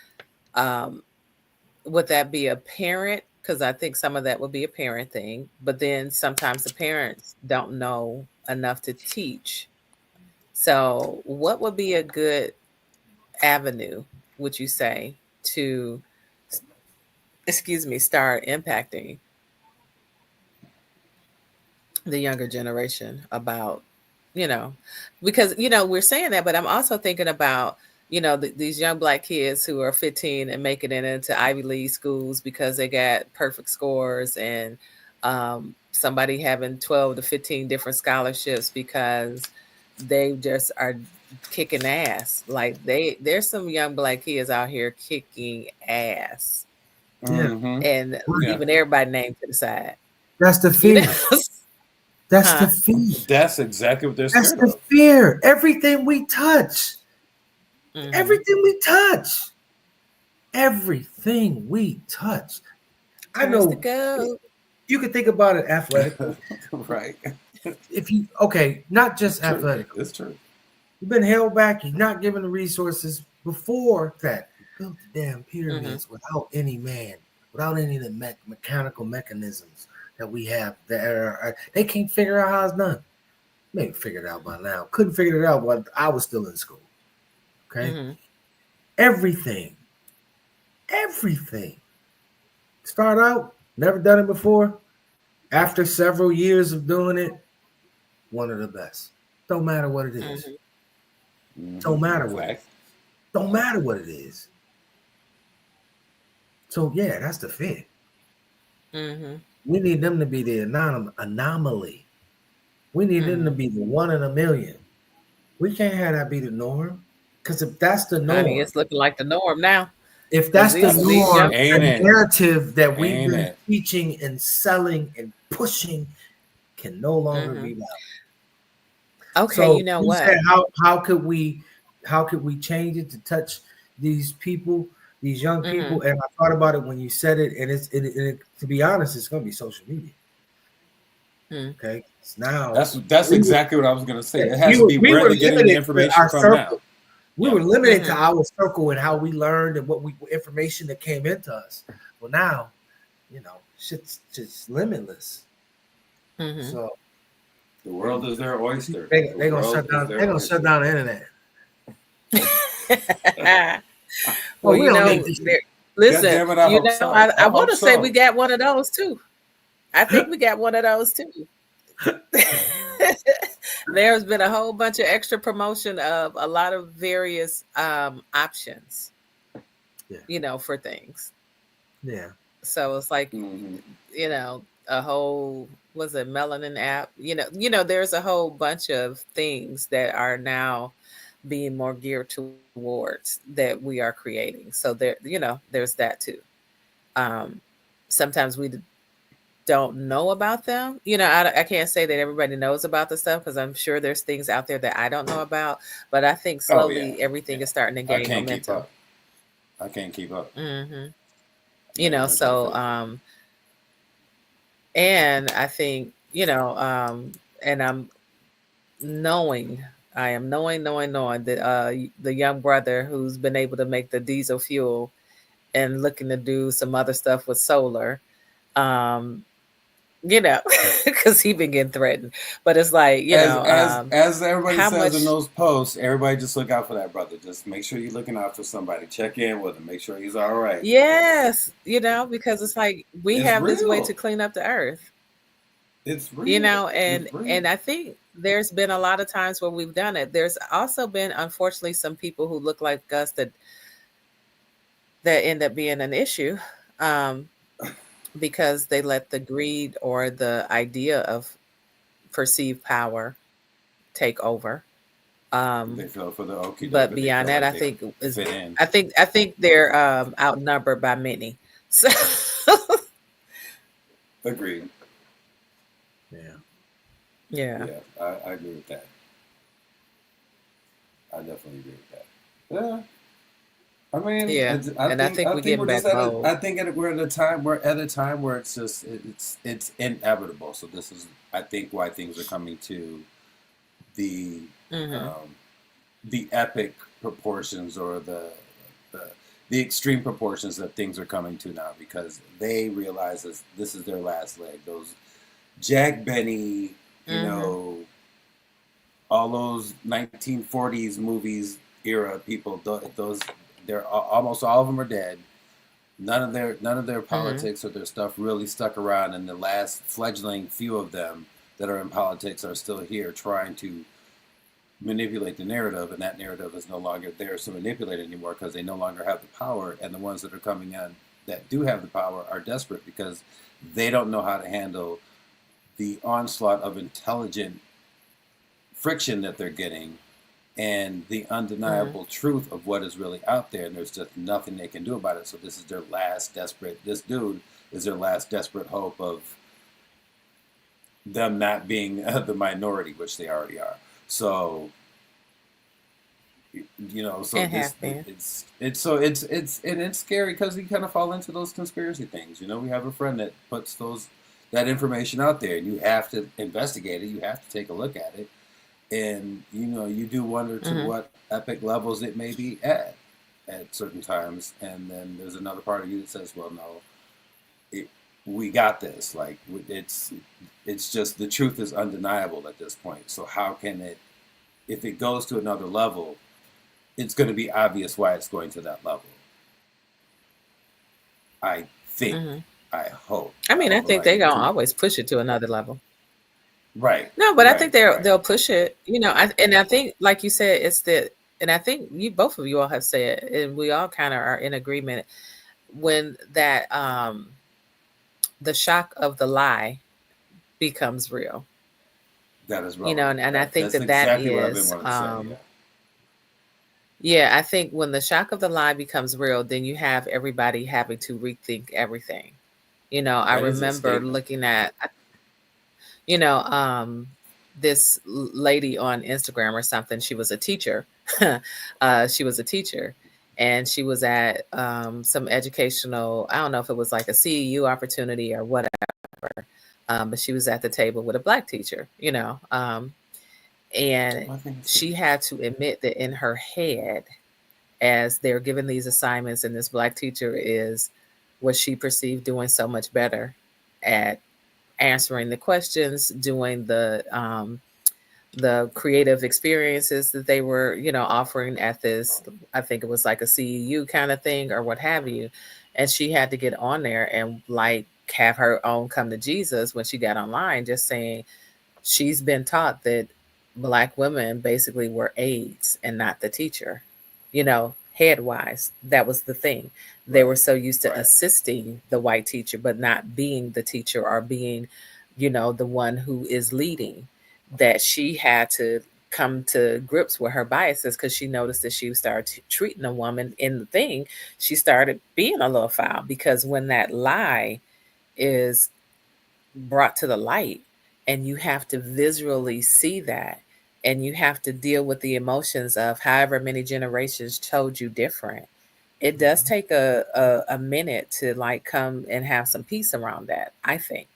Would that be a parent? Because I think some of that would be a parent thing, but then sometimes the parents don't know enough to teach. So what would be a good avenue, would you say, to start impacting the younger generation about, because, we're saying that, but I'm also thinking about, these young Black kids who are 15 and making it into Ivy League schools because they got perfect scores, and somebody having 12 to 15 different scholarships because they just are kicking ass. Like there's some young Black kids out here kicking ass. And leaving everybody name to the side. That's the fear. That's the fear. That's exactly what they're scared of. That's the fear. Everything we touch. Everything we touch. I know. You can think about it athletically. Right. Not just athletically. It's true. You've been held back. You're not given the resources before that. Built the damn pyramids without any man, without any of the mechanical mechanisms that we have that are, they can't figure out how it's done. Maybe figured it out by now. Couldn't figure it out while I was still in school. Okay. Everything. Start out, never done it before. After several years of doing it, one of the best. Don't matter what it is. Don't matter what it is. So yeah, that's the fear. We need them to be the anomaly. We need them to be the 1 in a million. We can't have that be the norm. Because if that's the norm, it's looking like the norm now. If that's the norm, the narrative that we've been teaching and selling and pushing can no longer be valid. Okay, so you know what? How could we change it to touch these people, these young people? And I thought about it when you said it, and it to be honest, it's going to be social media. Okay, now that's exactly what I was going to say. It has to be where they're getting the information from now. We were limited to our circle and how we learned and what information that came into us. Well, now, shit's just limitless. So the world is their oyster. They're gonna shut down. They're gonna shut down the internet. Well, listen. I want to say we got one of those too. I think we got one of those too. there's been a whole bunch of extra promotion of a lot of various options, Yeah. for things. Yeah. So it's like, Mhm. A whole, was it melanin app? There's a whole bunch of things that are now being more geared towards that we are creating. So there's that too. Sometimes we don't know about them. I can't say that everybody knows about the stuff because I'm sure there's things out there that I don't know about. But I think Oh yeah, slowly everything yeah. is starting to I gain can't keep momentum. up. I can't keep up. hmm No, So definitely. and I think, and knowing, I am knowing that the young brother who's been able to make the diesel fuel and looking to do some other stuff with solar, um, because he been getting threatened. But it's like, As everybody how says in much? those posts, everybody just look out for that brother. Just make sure you're looking out for somebody. Check in with him. Make sure he's all right. Yes, because it's like we It's have this way to real. clean up the earth, It's real. and It's real. I think there's been a lot of times where we've done it. There's also been, unfortunately, some people who look like us that end up being an issue, because they let the greed or the idea of perceived power take over. They fell for the okie doke, But but they beyond feel that, like I they think fit in. I think they're outnumbered by many. So Agreed. Yeah. yeah. Yeah, I agree with that. I definitely agree with that. Yeah. I mean, Yeah. I And I think think we're we're getting just back bold. we're at a time where it's just it's inevitable. So this is, I think, why things are coming to the hmm the epic proportions, or the extreme proportions that things are coming to now, because they realize this is their last leg. Those Jack Benny, hmm all those 1940s movies era people, those they're almost all of them are dead. None of their hmm politics or their stuff really stuck around, and the last fledgling few of them that are in politics are still here trying to manipulate the narrative, and that narrative is no longer theirs to manipulate anymore because they no longer have the power, and the ones that are coming in that do have the power are desperate because they don't know how to handle the onslaught of intelligent friction that they're getting and the hmm undeniable truth of what is really out there, and there's just nothing they can do about it. So this dude is their last desperate hope of them not being the minority, which they already are. So so And have been. it's scary because you kind of fall into those conspiracy things. We have a friend that puts that information out there, and you have to investigate it. You have to take a look at it, and you do wonder to hmm what epic levels it may be at certain times. And then there's another part of you that says, well, no, we got this. Like, it's just the truth is undeniable at this point. So how can it, if it goes to another level, it's going to be obvious why it's going to that level. I think. hmm I hope. I mean, I But think like they're the gonna truth, always push it to another level. right, No, but I think right, right. they'll push it. And I think, like you said, it's the, and I think both of you all have said, and we all kind of are in agreement when that the shock of the lie becomes real. That is relevant. And I think That's that exactly what I've been is wanting to say. Yeah. yeah, I think when the shock of the lie becomes real, then you have everybody having to rethink everything. I That is a remember statement. looking at, you know, this lady on Instagram or something. She was a teacher. She was a teacher, and she was at some educational. I don't know if it was like a CEU opportunity or whatever. But she was at the table with a black teacher. And I think it's she had to admit that in her head, as they're given these assignments, and this black teacher is what she perceived doing so much better at answering the questions, doing the creative experiences that they were, offering at this, I think it was like a CEU kind of thing or what have you. And she had to get on there and like have her own come to Jesus when she got online, just saying, she's been taught that Black women basically were aides and not the teacher, head wise. That was the thing. They were so used to assisting the white teacher, but not being the teacher or being, the one who is leading, that she had to come to grips with her biases because she noticed that she started treating a woman in the thing. She started being a little foul because when that lie is brought to the light and you have to visually see that and you have to deal with the emotions of however many generations told you different, it does take a minute to like come and have some peace around that, I think.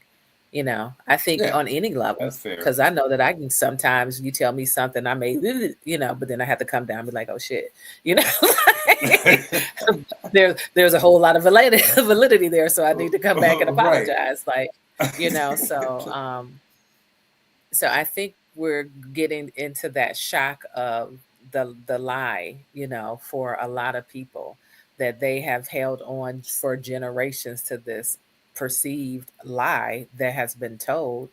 I think on any level, because I know that I can sometimes you tell me something I may, but then I have to come down and be like, oh shit, there's a whole lot of validity there. So I need to come back and apologize. Like, so I think we're getting into that shock of the lie, for a lot of people that they have held on for generations to this perceived lie that has been told,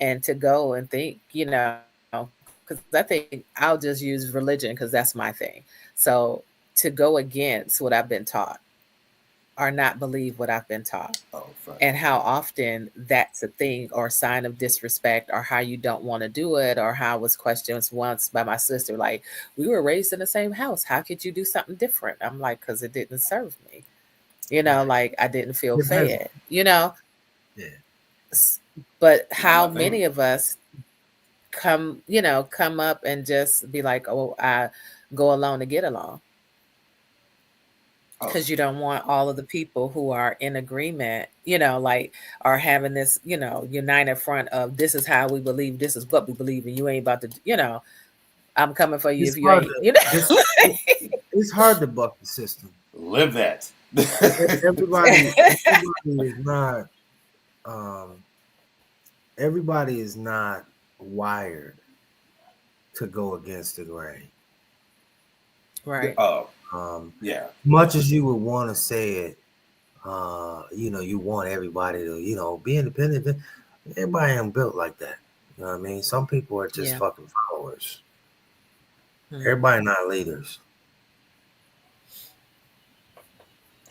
and to go and think, because I think I'll just use religion because that's my thing. So to go against what I've been taught or not believe what I've been taught, and how often that's a thing or a sign of disrespect, or how you don't want to do it, or how I was questioned once by my sister, like, we were raised in the same house, how could you do something different? I'm like, because it didn't serve me. Like I didn't feel fed, Yeah. But how many of us come up and just be like, oh, I go along to get along. Because you don't want all of the people who are in agreement, like are having this, united front of this is how we believe, this is what we believe, and you ain't about to, I'm coming for you if you ain't, It's hard to buck the system. Live that. Everybody is not wired to go against the grain. Right. Much as you would want to say it, you want everybody to, be independent. Everybody ain't built like that. You know what I mean? Some people are just fucking followers. Everybody not leaders.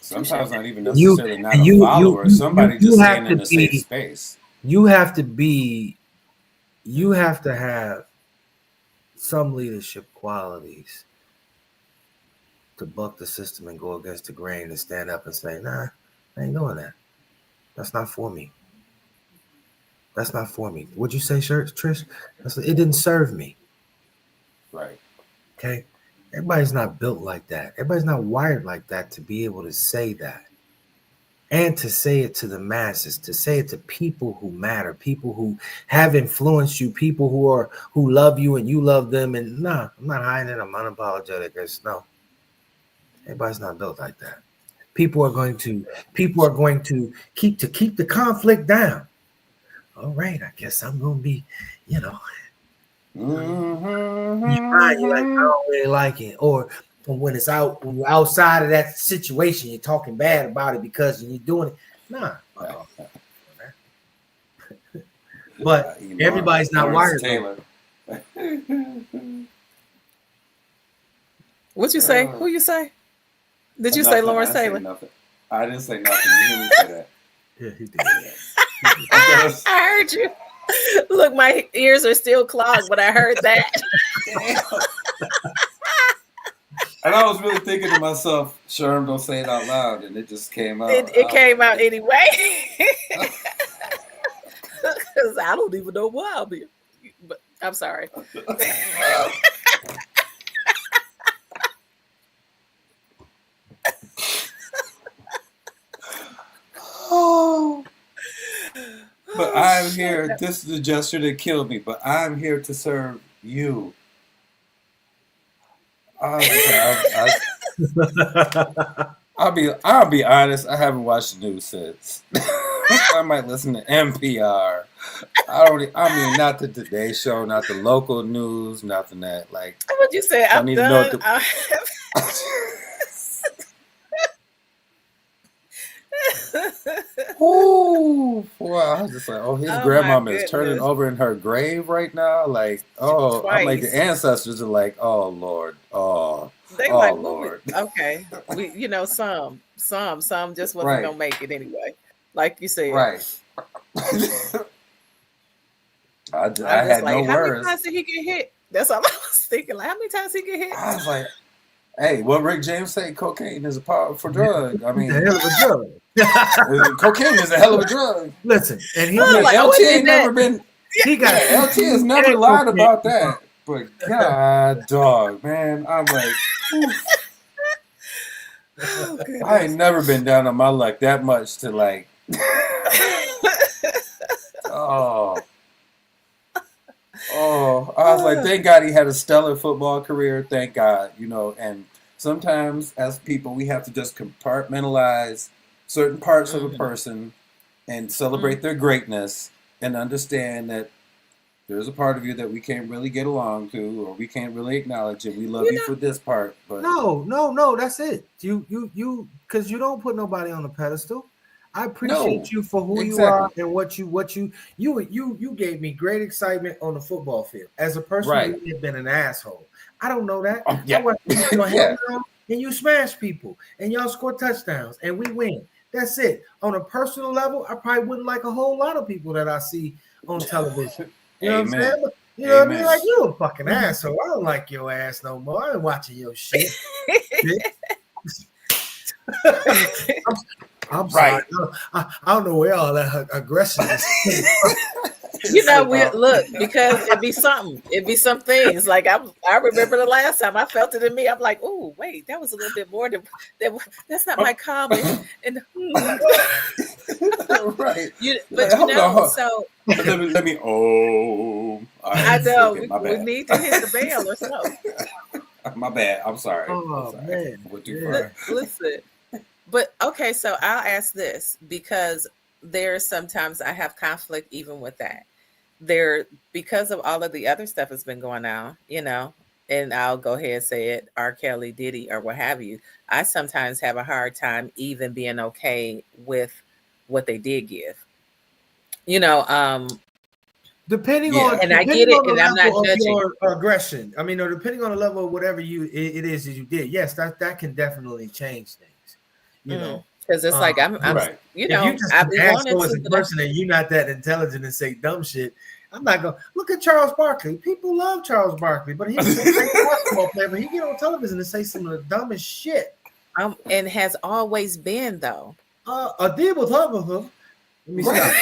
Sometimes not even necessarily not a follower. Somebody just staying in a safe space. You have to have some leadership qualities to buck the system and go against the grain and stand up and say, nah, I ain't doing that. That's not for me. That's not for me. What'd you say, Trish? It didn't serve me. Right. Okay. Everybody's not built like that. Everybody's not wired like that to be able to say that. And to say it to the masses, to say it to people who matter, people who have influenced you, people who love you and you love them. And nah, I'm not hiding it. I'm unapologetic. No. Everybody's not built like that. People are going to keep the conflict down. All right, I guess I'm gonna be, you're like, I don't really like it. Or when you're outside of that situation, you're talking bad about it because you're doing it. Nah. But everybody's not wired. Taylor. What you say? Who you say? Did you say Lawrence Taylor? I didn't say nothing. You hear me say that? Yeah, he did. I heard you. Look, my ears are still clogged, but I heard that. And I was really thinking to myself, Sherm, don't say it out loud, and it just came out. It came out anyway. Because I don't even know why I'll be. But I'm sorry. Oh. But I'm here. This is the gesture that killed me. But I'm here to serve you. I'll be honest. I haven't watched the news since. I might listen to NPR. Not the Today Show, not the local news, nothing that like. What'd you say? I'm done. Ooh. Ooh, boy, I was just like, oh, his Oh my grandmama is turning goodness. over in her grave right now. Like, oh, I'm like, the Twice. ancestors are like, oh, Lord. Oh, They oh, like, Lord. okay. Some just wasn't Right, gonna make it anyway. Like you said. right. I I'm had just no like, how many words. times did he get hit? That's all I was thinking. Like, how many times he get hit? I was like, hey, what Rick James say? Cocaine is a powerful drug. I It's mean, a hell of a drug. cocaine is a hell of a drug. Listen, and he Oh, I mean, like, I LT wouldn't ain't do that. never been. he got Yeah, LT has never and lied cocaine. about that. But God, dog, man, I'm like, oof. Oh, I goodness. ain't never been down on my luck that much to like, oh, I was like, thank God he had a stellar football career. Thank God, and sometimes as people, we have to just compartmentalize certain parts of a Mhm. person and celebrate their greatness and understand that there's a part of you that we can't really get along to, or we can't really acknowledge it. We love you for this part, but No, that's it. You because you don't put nobody on a pedestal. I appreciate no, you for who you are exactly. and what you gave me great excitement on the football field. As a person Right. who had been an asshole, I don't know that. Yeah. I watch you put your Yeah. head down and you smash people and y'all score touchdowns and we win. That's it. On a personal level, I probably wouldn't like a whole lot of people that I see on television. You know what I'm Amen. saying? You know what I mean? Amen. Like, you a fucking asshole. I don't like your ass no more. I ain't watching your shit. I'm sorry. Right. I don't know where all that aggression is. Look, because it'd be something. It'd be some things. Like I remember the last time I felt it in me. I'm like, oh, wait, that was a little bit more than that. That's not my common. And Right. but Hold on. so Let me. Oh, I know okay, we my bad. need to hit the bell or something. My bad. I'm sorry. Oh, I'm sorry. man. Went too Yeah. far. Listen, but okay, so I'll ask this because there's sometimes I have conflict even with that. Because of all of the other stuff that's been going on, and I'll go ahead and say it, R. Kelly, Diddy, or what have you. I sometimes have a hard time even being okay with what they did give. Depending Yeah. on And I depending get it, on the and I'm not level of judging. your aggression. I mean, or depending on the level of whatever it is that you did. Yes, that can definitely change things. You know. Because it's like I'm Right. If you just I'd be an wanting asshole as to, a but person and you're not that intelligent and say dumb shit, I'm not gonna look at Charles Barkley. People love Charles Barkley, but he was a great basketball player. But he get on television and say some of the dumbest shit. and has always been though. A deal with her. Let me stop.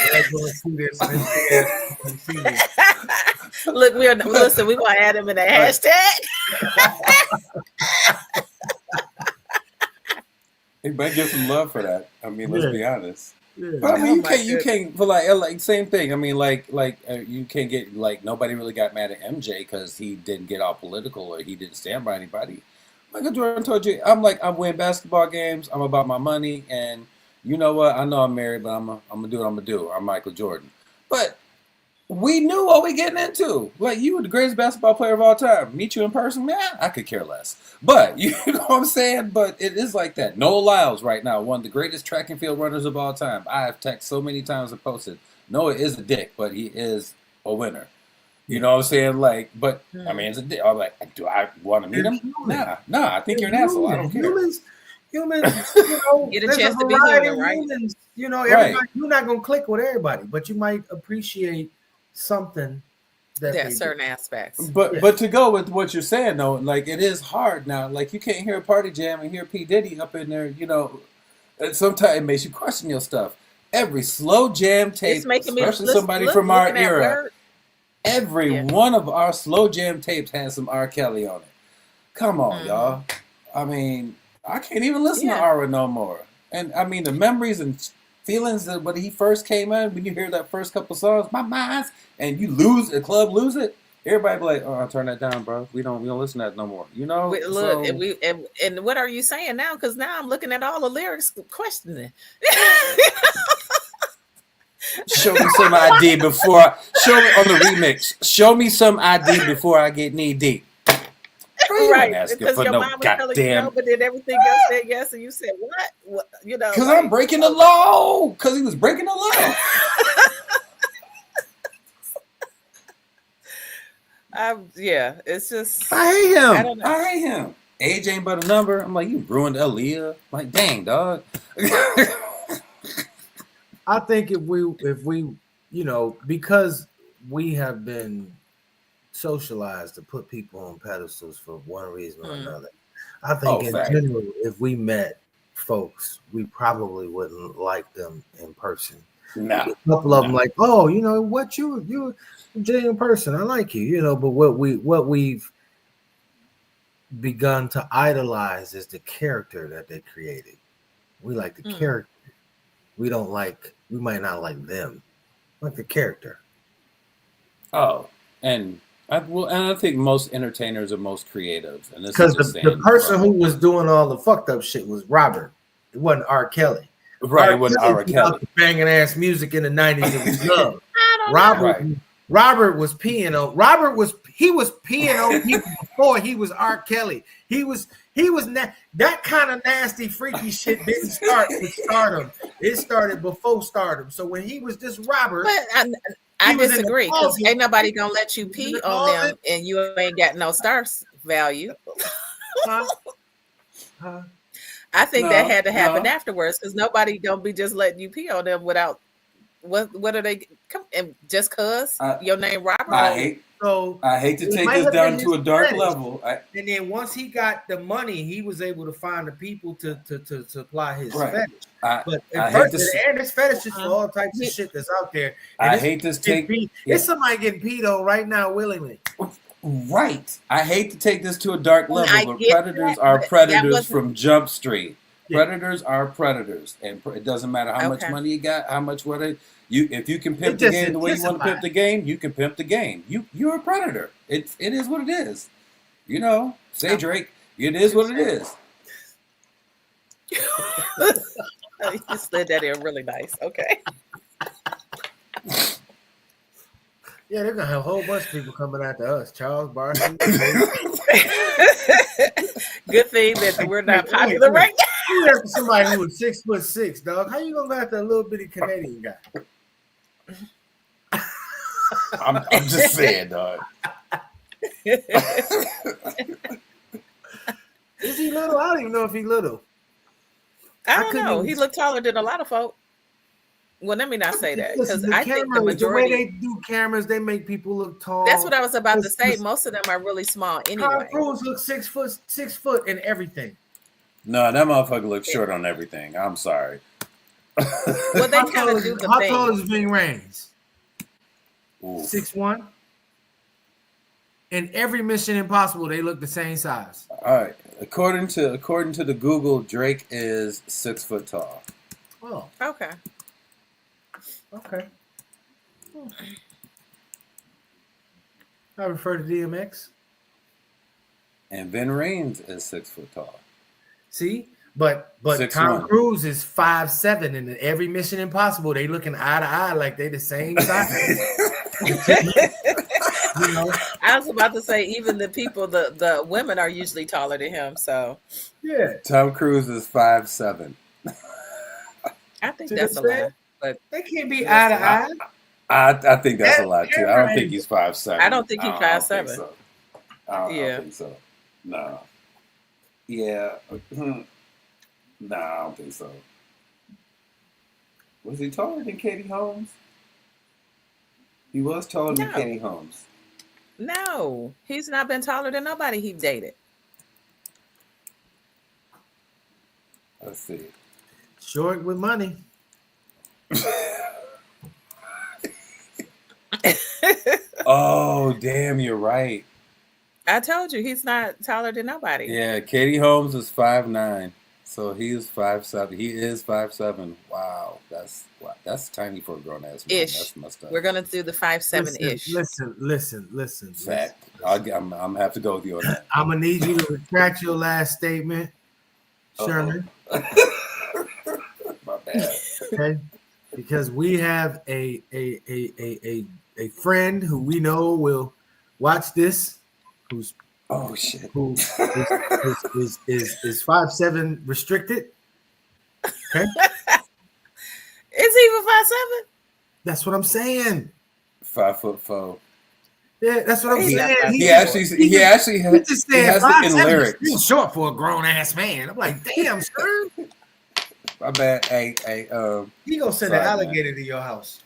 Look, we want to add him in the hashtag. He might get some love for that. I mean, let's be honest. Yeah. But I mean, Oh, my you can't, but like same thing. I mean, you can't get nobody really got mad at MJ because he didn't get all political or he didn't stand by anybody. Michael Jordan told you, I'm winning basketball games. I'm about my money, and you know what? I know I'm married, but I'm gonna do what I'm gonna do. I'm Michael Jordan. But we knew what we getting into. Like, you were the greatest basketball player of all time. Meet you in person, man, I could care less. But you know what I'm saying? But it is like that. Noah Lyles right now, one of the greatest track and field runners of all time. I have texted so many times and posted. Noah is a dick, but he is a winner. You know what I'm saying? Like, but I mean, it's a dick. I'm like, do I want to meet him? Nah. I think you're an asshole. I don't care. Humans, Get a there's chance to be variety human, of right? humans. Everybody, you're not gonna click with everybody, but you might appreciate something that they certain aspects. But to go with what you're saying though, like, it is hard now. Like, you can't hear a Party Jam and hear P. Diddy up in there. And sometimes it makes you question your stuff. Every slow jam tape, It's making me especially somebody from our looking at era. Word. Every one of our slow jam tapes has some R. Kelly on it. Come on, y'all. I mean, I can't even listen to Aura no more. And I mean, the memories and feelings that when he first came in, when you hear that first couple songs, my minds, and you lose the club, lose it. Everybody be like, "Oh, turn that down, bro. We don't listen to that no more." You know. Look, and what are you saying now? Because now I'm looking at all the lyrics, questioning. Show me some ID before. Show me on the remix. Show me some ID before I get knee deep. Bro, ain't Right, asking because for your no mom was telling you no, goddamn. but then everything else said yes, and you said what? You know, Because like, I'm breaking the law. Because he was breaking the law. yeah, it's just I hate him. I don't know. I hate him. Age ain't but a number. I'm like, you ruined Aaliyah. I'm like, dang, dog. I think if we because we have been socialized to put people on pedestals for one reason or another. I think in fact. general, if we met folks, we probably wouldn't like them in person. Nah. A couple of them like, oh, what you a genuine person. I like you, but what we've begun to idolize is the character that they created. We like the character. We might not like them. Like the character. Oh, and I think most entertainers are most creative. And this Because is the person who was doing all the fucked up shit was Robert. It wasn't R. Kelly. Right, it wasn't R. Kelly. Banging ass music in the 90s. It was love. Right. Robert was peeing on. He was peeing on people before he was R. Kelly. He was that kind of nasty, freaky shit didn't start with stardom. It started before stardom. So when he was just Robert, But I disagree, because ain't nobody gonna let you pee on them, and you ain't got no stars value. I think that had to happen afterwards, because nobody don't be just letting you pee on them without. What are they? Come and just cause your name Robert. I hate to take this down to a dark level. And then once he got the money, he was able to find the people to supply his fetish. But there's fetishes for all types of shit that's out there. And it's somebody getting peed on right now willingly. Right. I hate to take this to a dark level, but predators are predators from Jump Street. Predators are predators, and it doesn't matter how much money you got, how much if you can pimp the game the way you want to pimp the game, you can pimp the game. You're a predator. It is what it is. Say Drake, it is what it is. You slid that in really nice. Okay. Yeah, they're gonna have a whole bunch of people coming after us. Charles Barkley. Good thing that we're not popular right now. You after somebody who was 6'6", dog. How you gonna go after a little bitty Canadian guy? I'm just saying, dog. Is he little? I don't even know if he's little. I don't know. He looked taller than a lot of folk. Well, let me not say that, because I think the majority. The way they do cameras, they make people look tall. That's what I was about to say. Most of them are really small anyway. Tom Cruise looks 6 foot in everything. No, that motherfucker looks short on everything. I'm sorry. Well, they kind of do the how thing. How tall is Ving Rhames? 6'1". In every Mission Impossible, they look the same size. All right. According to the Google, Drake is 6 foot tall. Oh, okay. I refer to DMX. And Ving Rhames is 6 foot tall. See, but 6'1". Tom Cruise is 5'7", and in every Mission Impossible, they looking eye to eye like they the same size. I was about to say, even the people, the women are usually taller than him. So yeah, Tom Cruise is 5'7". I think that's a lot, but they can't be eye to eye. I think that's a lot too. I don't think he's 5'7". I don't think he's 5'7". I don't think so. No. Yeah. No, I don't think so. Was he taller than Katie Holmes? He was taller than Katie Holmes. No, he's not been taller than nobody he dated. Let's see. Short with money. Oh, damn, you're right. I told you he's not taller than nobody. Yeah, Katie Holmes is 5'9", so he is 5'7". He is 5'7". Wow, that's tiny for a grown ass man. Ish. That's messed up. We're gonna do the 5'7" ish. Listen. Fact. I'm gonna have to go with you on that. I'm gonna need you to retract your last statement, Sherman. My bad. Okay, because we have a friend who we know will watch this, who's Oh shit. who is 5'7" restricted. Okay, Is he even 5'7"? that's what I'm saying. 5'4". Yeah, that's what I'm He's not saying. 5'7". He actually he has just said it in 5'7" lyrics. is still short for a grown ass man. I'm like, damn, sir. My bad. Hey, He gonna send Sorry, an man. alligator to your house.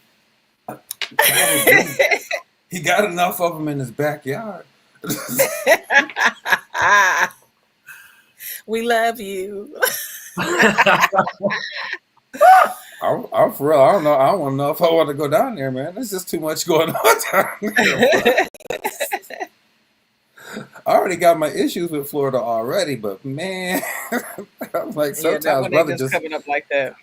he got enough of them in his backyard. We love you. I'm for real. I don't know. I don't want to know if I want to go down there, man. There's just too much going on down there. I already got my issues with Florida already, but man, I'm like Yeah, that sometimes one brother ain't just just coming up like that.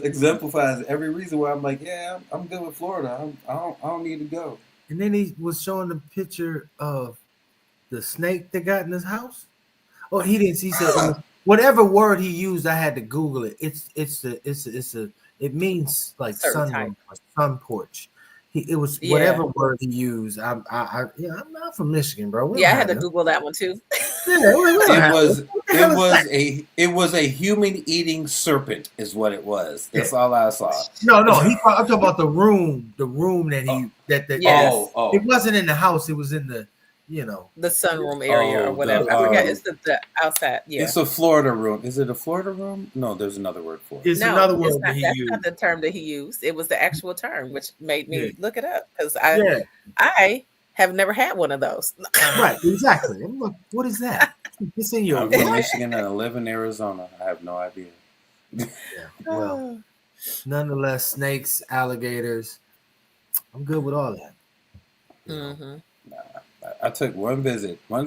exemplifies every reason why I'm like, yeah, I'm good with Florida. I don't need to go. And then he was showing the picture of the snake that got in his house. Oh, he didn't. He said whatever word he used, I had to Google it. It means like Certain sunroom type. or sun porch. It was Yeah. whatever word he used. I'm not from Michigan, bro. We Yeah, I don't had to have Google that one too. It was a human eating serpent, is what it was. That's all I saw. No. I'm talking about the room that he Yes. It wasn't in the house. It was in the The sunroom area or whatever. I forget. It's the outside. Yeah. It's a Florida room. Is it a Florida room? No, there's another word for it. It's another word that he that's used. not the term that he used. It was the actual term, which made me Yeah. look it up because Yeah, I have never had one of those. right, exactly. I'm like, what is that? It's in your I'm from Michigan and I live in Arizona. I have no idea. Well, nonetheless, snakes, alligators. I'm good with all that. hmm I took one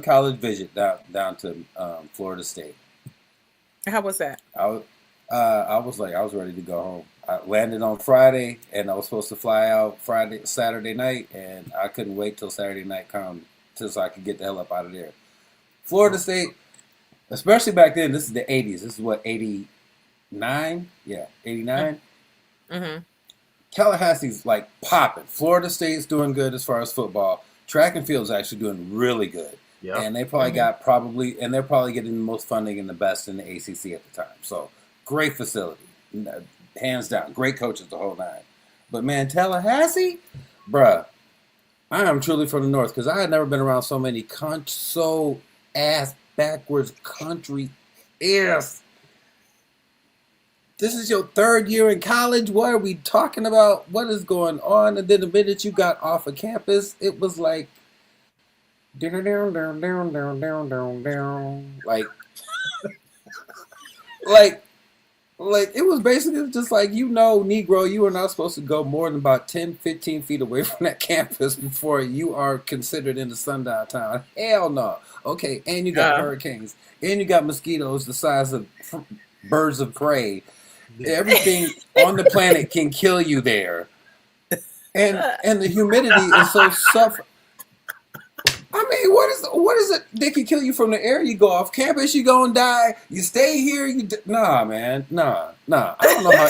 college visit down to Florida State. How was that? I was ready to go home. I landed on Friday, and I was supposed to fly out Saturday night, and I couldn't wait till Saturday night come so I could get the hell up out of there. Florida State, especially back then, this is the 80s. This is what, 89? Yeah, 89. hmm Tallahassee's like popping. Florida State's doing good as far as football. Track and field's actually doing really good. Yeah. And they probably they're probably getting the most funding and the best in the ACC at the time. So great facility, hands down. Great coaches the whole nine. But man, Tallahassee, bruh, I am truly from the north because I had never been around so many so ass backwards country ass. This is your third year in college. What are we talking about? What is going on? And then the minute you got off of campus, it was like, like, it was basically just like, Negro, you are not supposed to go more than about 10, 15 feet away from that campus before you are considered in the sundown town. Hell no. Okay, and you got hurricanes, and you got mosquitoes the size of birds of prey. Everything on the planet can kill you there, and the humidity is so suffer. I mean, what is it? They can kill you from the air. You go off campus, you gonna die. You stay here, nah, man, nah. I don't know how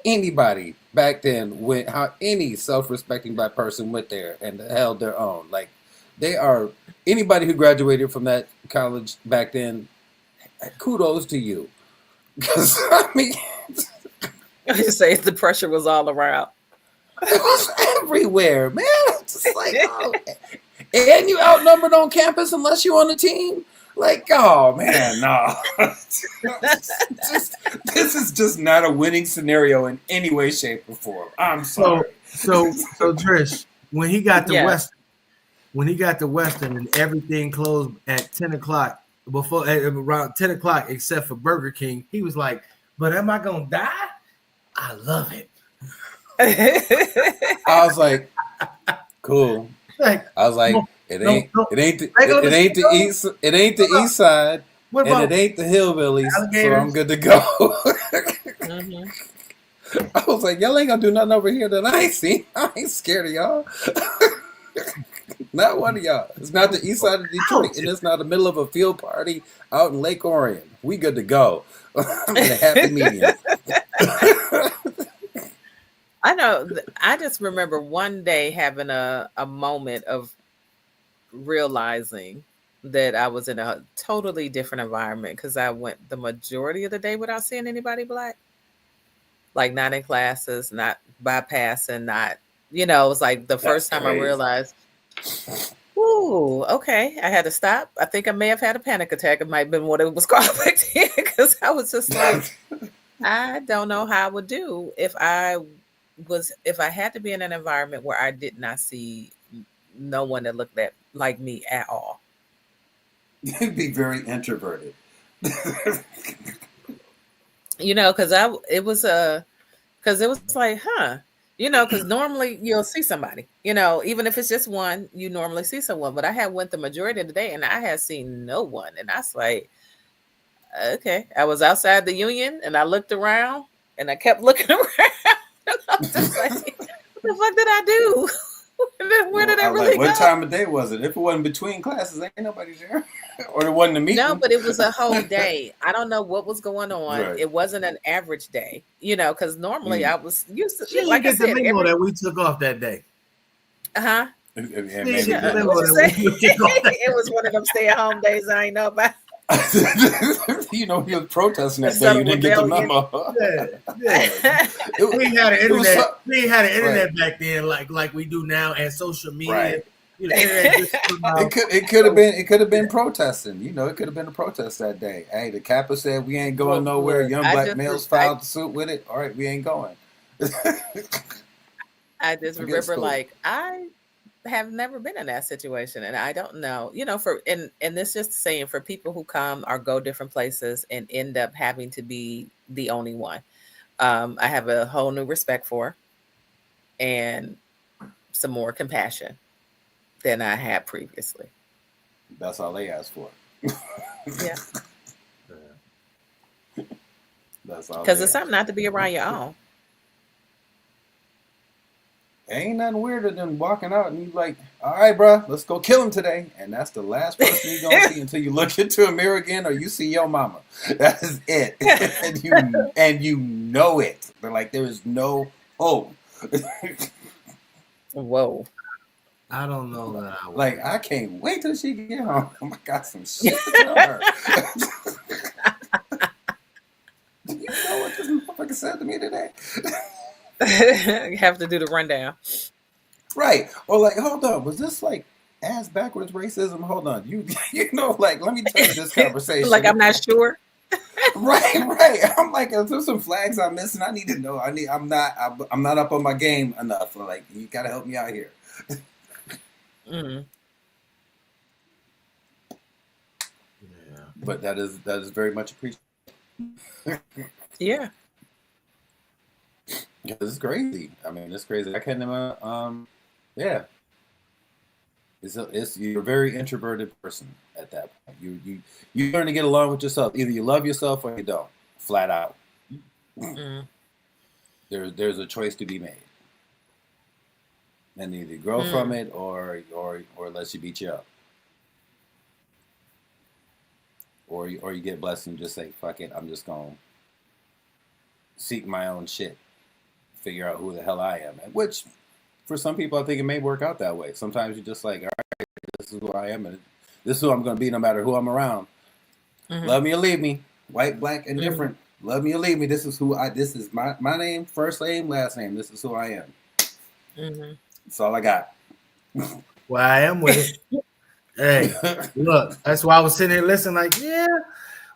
anybody back then went, how any self-respecting black person went there and held their own. Like, anybody who graduated from that college back then, kudos to you. Because, I mean, I just say the pressure was all around. it was everywhere, man. Just like, and you outnumbered on campus unless you're on the team. Like, oh man, no. This is just not a winning scenario in any way, shape, or form. I'm sorry. So Trish, when he got to Western and everything closed at 10 o'clock, around 10 o'clock, except for Burger King, he was like, but am I gonna die? I love it. I was like, cool. I was like, it ain't the east side, and it ain't the hillbillies, so I'm good to go. I was like, y'all ain't gonna do nothing over here that I ain't seen. I ain't scared of y'all. Not one of y'all. It's not the east side of Detroit, and it's not the middle of a field party out in Lake Orion. We good to go. I'm in a happy medium. I know. I just remember one day having a moment of realizing that I was in a totally different environment because I went the majority of the day without seeing anybody Black. Like not in classes, not bypassing, not, it was like the first time crazy. I realized, ooh, okay, I had to stop. I think I may have had a panic attack. It might have been what it was called back then because I was just like, I don't know how I would do if I had to be in an environment where I did not see no one that looked like me at all. You'd be very introverted. Because it was like, because normally you'll see somebody, even if it's just one, you normally see someone. But I had went the majority of the day and I had seen no one. And I was like, okay. I was outside the union and I looked around and I kept looking around. I was just like, what the fuck did I do? Where did I really go? What time of day was it? If it wasn't between classes, ain't nobody there. Or it wasn't a meeting. No, but it was a whole day. I don't know what was going on. Right. It wasn't an average day, because normally I was used to, She like I get the said, memo that we took off that day. Uh-huh. It was one of them stay-at-home days I ain't know about. You was protesting that day. You didn't get the memo. Yeah. We ain't had an internet. We ain't had an internet back then like we do now, and social media. Right. It It could have been protesting. It could have been a protest that day. Hey, the Kappa said we ain't going nowhere. Young black males filed the suit with it. All right, we ain't going. I just remember I have never been in that situation, and I don't know. And this just saying for people who come or go different places and end up having to be the only one. I have a whole new respect for, and some more compassion than I had previously. That's all they asked for. Yeah. That's all. Because it's something not to be around your own. Ain't nothing weirder than walking out and you like, all right, bro, let's go kill him today. And that's the last person you're going to see until you look into a mirror again or you see your mama. That is it. and you know it. They're like, there is no hope. Whoa. I don't know that I would. Like, I can't wait till she get home. I got some shit to tell her. Do you know what this motherfucker said to me today? You have to do the rundown. Right. Or like, hold on, was this like ass backwards racism? Hold on. Let me tell you this conversation. Like, I'm not sure. Right. I'm like, there's some flags I'm missing. I need to know. I'm not up on my game enough. Like, you gotta help me out here. Mm. Yeah. But that is very much appreciated. Yeah. It's crazy. I mean, it's crazy. I can't even. Yeah. You're a very introverted person at that point. You learn to get along with yourself. Either you love yourself or you don't. Flat out. Mm. There's a choice to be made, and either you grow from it or lets you beat you up, or you get blessed and just say fuck it. I'm just gonna seek my own shit. Figure out who the hell I am, which for some people I think it may work out that way. Sometimes you're just like, all right, this is who I am, and this is who I'm going to be no matter who I'm around. Mm-hmm. Love me or leave me, white, black, and different. Love me or leave me. This is my name, first name, last name. This is who I am. Mm-hmm. That's all I got. Well, I am with it. Hey, look, that's why I was sitting here listening. Like, yeah.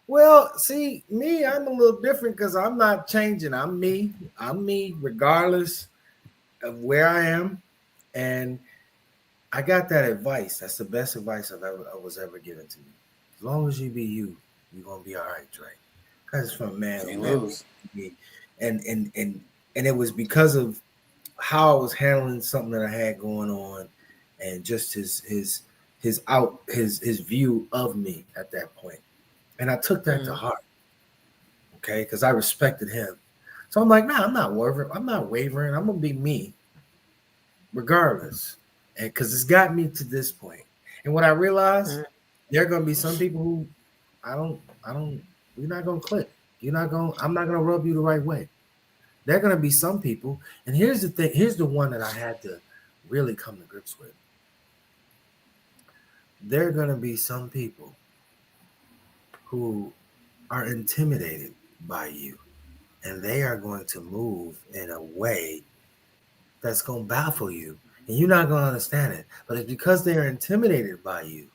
Well, see, me, I'm a little different because I'm not changing. I'm me. I'm me, regardless of where I am. And I got that advice. That's the best advice I was ever given to me. As long as you be you, you're gonna be all right, Dre. Because it's from a man who lose. And it was because of how I was handling something that I had going on, and just his view of me at that point. And I took that to heart, okay, because I respected him. So I'm like, nah, I'm not wavering. I'm gonna be me, regardless, and because it's got me to this point. And what I realized, there are gonna be some people who we're not gonna click. I'm not gonna rub you the right way. There are gonna be some people, and here's the thing. Here's the one that I had to really come to grips with. there are going to be some people who are intimidated by you, and they are going to move in a way that's going to baffle you, and you're not going to understand it. But it's because they're intimidated by you,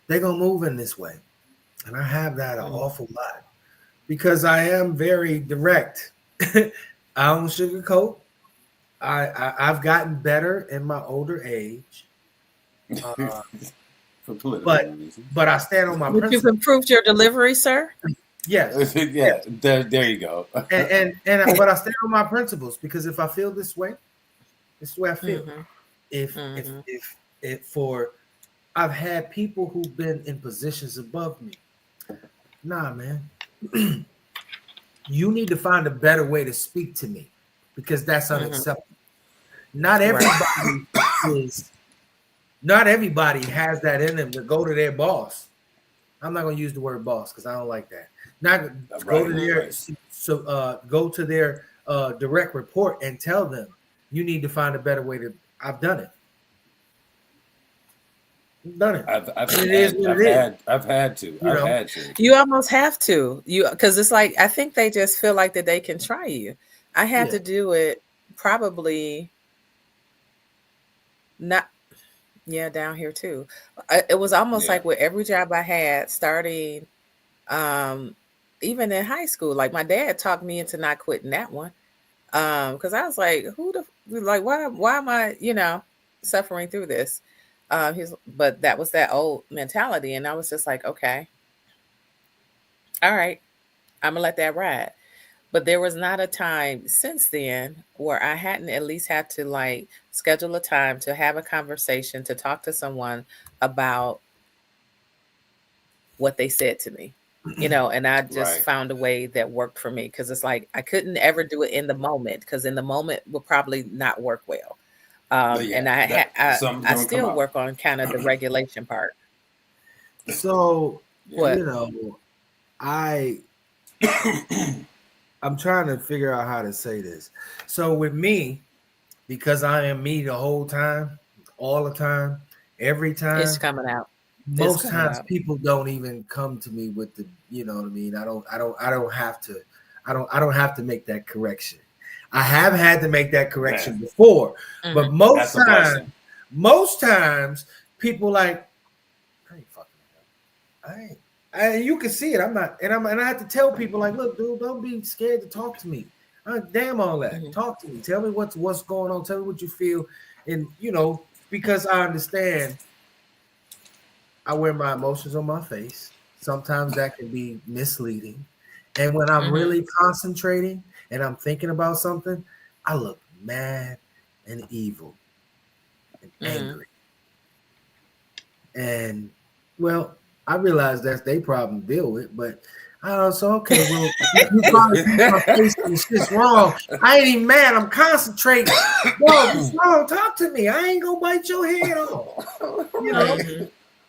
they're going to move in this way. And I have that an awful lot because I am very direct. I don't sugarcoat. I've gotten better in my older age. For political reasons. But I stand on my But principles. you've improved your delivery, sir? Yes. Yeah, there you go. and but I stand on my principles because if I feel this way, this is the way I feel. Mm-hmm. If for I've had people who've been in positions above me. Nah, man. You need to find a better way to speak to me because that's unacceptable. Not everybody not everybody has that in them to go to their boss. I'm not going to use the word boss because I don't like that. Go to their direct report and tell them you need to find a better way to. I've done it. I've had to. You almost have to. Because it's like I think they just feel like that they can try you. I had to do it probably not. Yeah, down here too. It was almost like with every job I had, starting even in high school. Like my dad talked me into not quitting that one because I was like, why am I, suffering through this? But that was that old mentality, and I was just like, okay, all right, I'm gonna let that ride. But there was not a time since then where I hadn't at least had to schedule a time to have a conversation, to talk to someone about what they said to me, and I just found a way that worked for me because it's like I couldn't ever do it in the moment because in the moment would probably not work well. And I still work on kind of the regulation part. So, what? I'm trying to figure out how to say this. So with me, because I am me the whole time, all the time, every time, it's coming out. Most times people don't even come to me with the, you know what I mean? I don't have to make that correction. I have had to make that correction before, but most times people like, I ain't fucking with them. You can see it. I'm not, and I have to tell people like, look, dude, don't be scared to talk to me. Damn all that. Talk to me. Tell me what's going on. Tell me what you feel, and because I understand. I wear my emotions on my face. Sometimes that can be misleading, and when I'm really concentrating and I'm thinking about something, I look mad and evil and angry. And well, I realize that's their problem to deal with, but so okay, well, you probably see my face and shit's wrong. I ain't even mad, I'm concentrating. What's wrong? Talk to me. I ain't gonna bite your head off.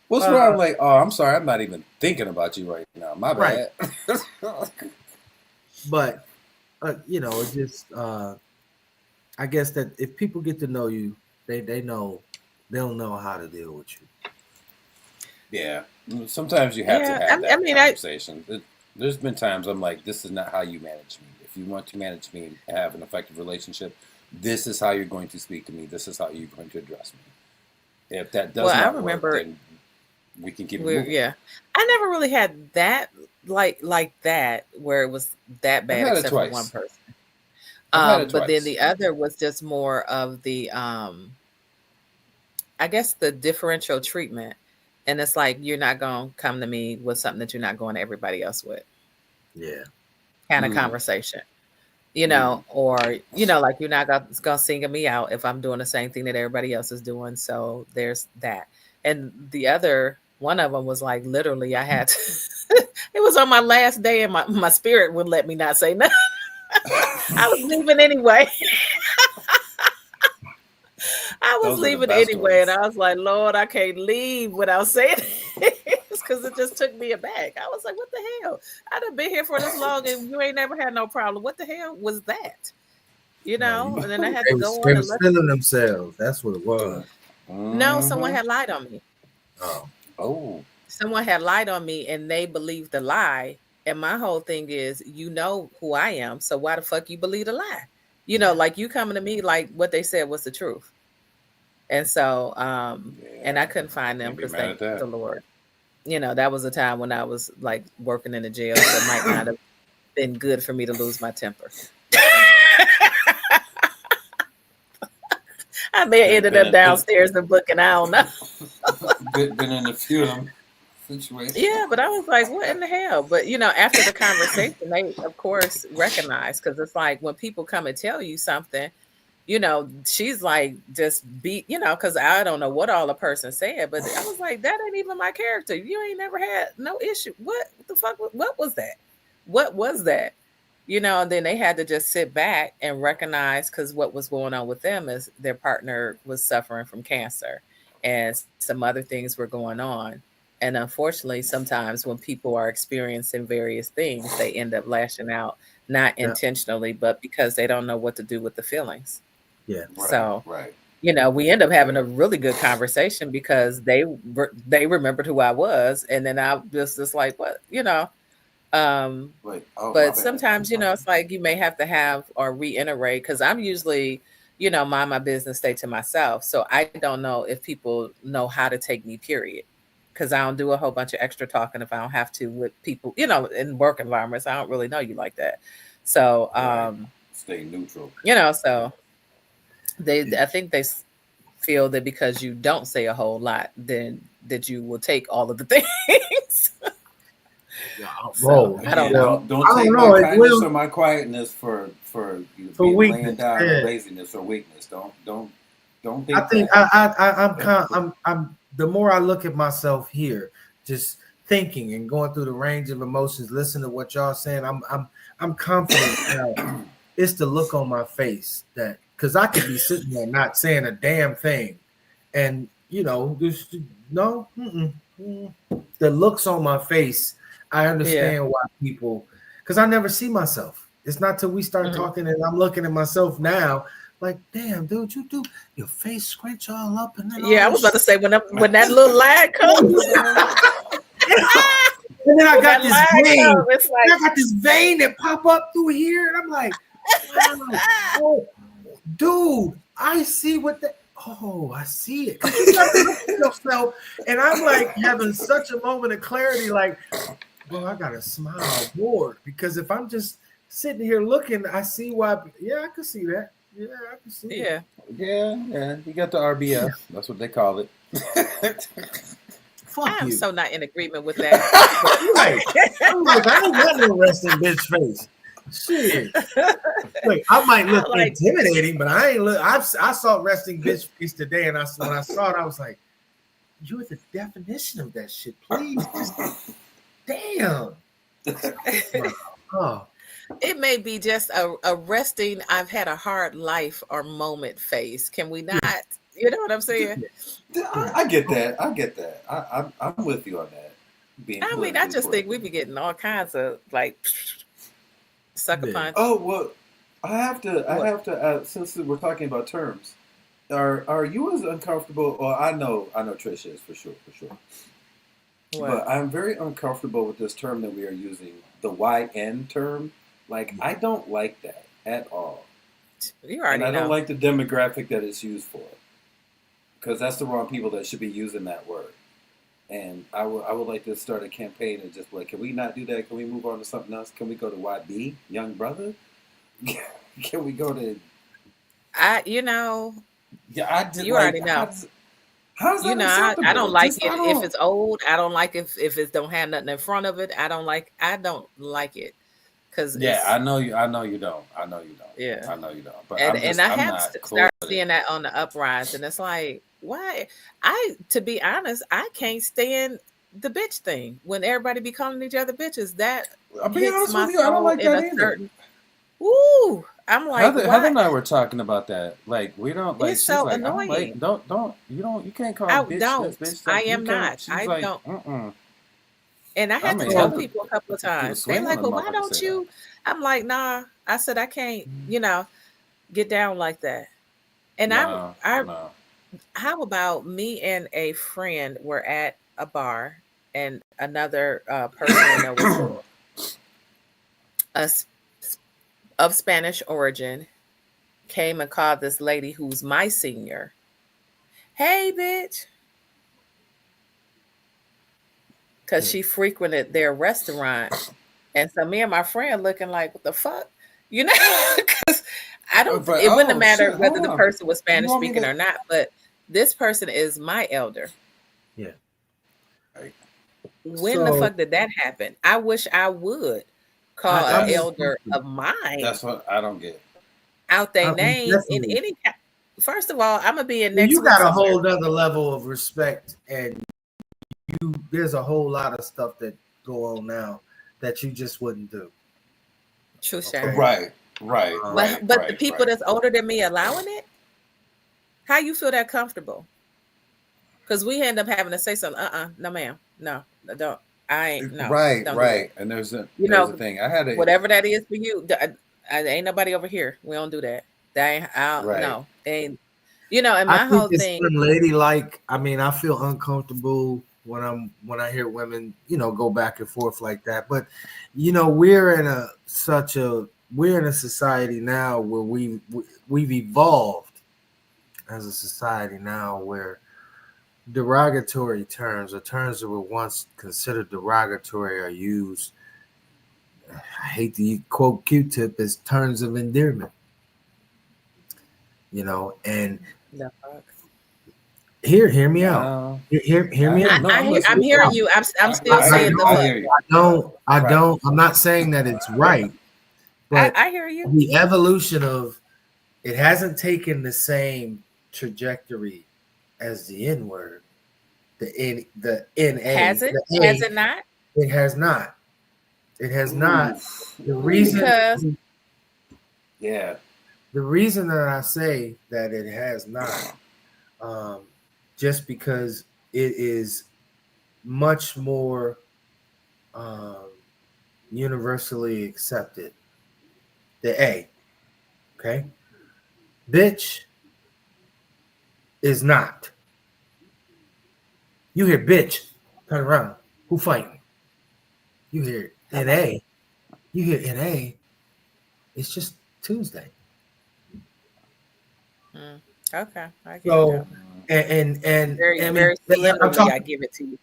What's wrong? Like, oh, I'm sorry, I'm not even thinking about you right now. My bad. But it's just I guess that if people get to know you, they'll know how to deal with you. Yeah. Sometimes you have to have that conversation. There's been times I'm like, this is not how you manage me. If you want to manage me and have an effective relationship, this is how you're going to speak to me. This is how you're going to address me. If that does not work, then we can keep it moving. Yeah. I never really had that like that where it was that bad except for one person. But then the other was just more of the I guess the differential treatment. And it's like, you're not going to come to me with something that you're not going to everybody else with. Yeah. Kind of conversation, or, like you're not going to single me out if I'm doing the same thing that everybody else is doing. So there's that. And the other, one of them was like, literally I had to, it was on my last day and my spirit wouldn't let me not say nothing. I was leaving anyway. I was leaving anyway, and I was like, Lord, I can't leave without saying it because it just took me aback. I was like, what the hell? I'd have been here for this long and you ain't never had no problem. What the hell was that? And then I had to go on. They were stealing themselves. That's what it was. No, someone had lied on me. Oh. Someone had lied on me and they believed the lie. And my whole thing is, you know who I am, so why the fuck you believe the lie? You know, like you coming to me like what they said was the truth. And so, and I couldn't find them Can't be because mad thank at that. the Lord. You know, that was a time when I was like working in the jail, so it might not have been good for me to lose my temper. I may have ended up downstairs and booking. I don't know. Been in a few of them situations. Yeah, but I was like, what in the hell? But you know, after the conversation, they of course recognize, because it's like when people come and tell you something, you know, she's like just beat, you know, because I don't know what all the person said, but I was like, that ain't even my character. You ain't never had no issue. What the fuck? What was that? What was that? You know, and then they had to just sit back and recognize, because what was going on with them is their partner was suffering from cancer and some other things were going on. And unfortunately, sometimes when people are experiencing various things, they end up lashing out, not intentionally, but because they don't know what to do with the feelings. Yeah. So, Right. you know, we end up having a really good conversation because they remembered who I was. And then I was just like, what, you know? But sometimes, you know, it's like you may have to have or reiterate, because I'm usually, you know, mind my business, stay to myself. So I don't know if people know how to take me, period. Because I don't do a whole bunch of extra talking if I don't have to with people, you know, in work environments. I don't really know you like that. So, stay neutral. You know, so I think they feel that because you don't say a whole lot, then that you will take all of the things. Bro, I don't know. Don't take my kindness or my quietness for you being laying down or laziness or weakness. Don't think. I think I'm the more I look at myself here, just thinking and going through the range of emotions, listening to what y'all saying, I'm confident now. It's the look on my face that, because I could be sitting there not saying a damn thing, and you know, just the looks on my face. I understand why people, because I never see myself. It's not till we start talking and I'm looking at myself now, like, damn, dude, you do your face scrunch all up and then I was about to say when that little lag comes. And then I got this vein. It's like, I got this vein that pop up through here, and I'm like, wow, oh, dude, I see what the. Oh, I see it. You got to look at yourself, and I'm like having such a moment of clarity, like, well, I gotta smile more, because if I'm just sitting here looking, I see why. Yeah, I can see that. Yeah, I can see it. Yeah. You got the RBF. That's what they call it. Fuck I am you. so not in agreement with that. Right. I'm like, I ain't got no resting bitch face. Shit. Wait, I might look intimidating, but I ain't look. I saw resting bitch face today, and when I saw it, I was like, "You're the definition of that shit." Please, damn. Oh. It may be just a resting, I've had a hard life or moment face. Can we not? You know what I'm saying? I get that. I'm with you on that. I mean, I just think we be getting all kinds of like sucker punch. Oh well, I have to. Since we're talking about terms, are you as uncomfortable? Well, I know Trisha is for sure. What? But I'm very uncomfortable with this term that we are using, the YN term. Like, I don't like that at all. You already know. I don't like the demographic that it's used for, because that's the wrong people that should be using that word. And I would like to start a campaign and just be like, can we not do that? Can we move on to something else? Can we go to YB, young brother? Can we go to? You know. Yeah, I did. You already know. How's that acceptable? I don't like it if it's old. I don't like if it don't have nothing in front of it. I don't like it. I know you don't. Yeah, I know you don't. But and I have to start seeing that on the uprise, and it's like, why? To be honest, I can't stand the bitch thing when everybody be calling each other bitches. That hits my soul. I don't like that either. Ooh, I'm like, Heather and I were talking about that. Like, we don't like. It's so annoying. Like, you can't call I bitch. don't. Bitch, I am not. I like, don't. And I had to tell people a couple of times. They're like, well, why don't you? I'm like, nah. I said, I can't, get down like that. And no. how about me and a friend were at a bar, and another person we know was us of Spanish origin came and called this lady who's my senior, "Hey, bitch," because she frequented their restaurant. And so me and my friend looking like, what the fuck? You know, because it wouldn't have mattered whether the person was Spanish speaking or not, but this person is my elder. Yeah. When the fuck did that happen? I wish I would call an elder of mine. That's what I don't get. Out their name in any. First of all, I'm gonna be in next. You got a whole other level of respect, and there's a whole lot of stuff that go on now that you just wouldn't do. True, okay. Right. But the people that's older than me allowing it, how you feel that comfortable? Because we end up having to say something. No, ma'am, no, don't. I ain't. No, right. And there's a thing. I had whatever that is for you. Ain't nobody over here. We don't do that. That ain't. No, ain't. You know, and my whole thing. Ladylike. I mean, I feel uncomfortable when I hear women, go back and forth like that. But we're in a society now where we've evolved as a society now where derogatory terms or terms that were once considered derogatory are used. I hate to quote Q-Tip as terms of endearment. And hear me out. Hear me out. I'm hearing you. I'm still saying I'm not saying that it's right. But I hear you. The evolution of it hasn't taken the same trajectory as the N-word. The NA. Has it? Has it not? It has not. It has not. The reason the reason that I say that it has not, just because it is much more universally accepted. The A, okay? Bitch is not. You hear bitch, turn around. Who fighting? You hear NA. You hear NA. It's just Tuesday. Okay. I get so that. and very similarly, I give it to you.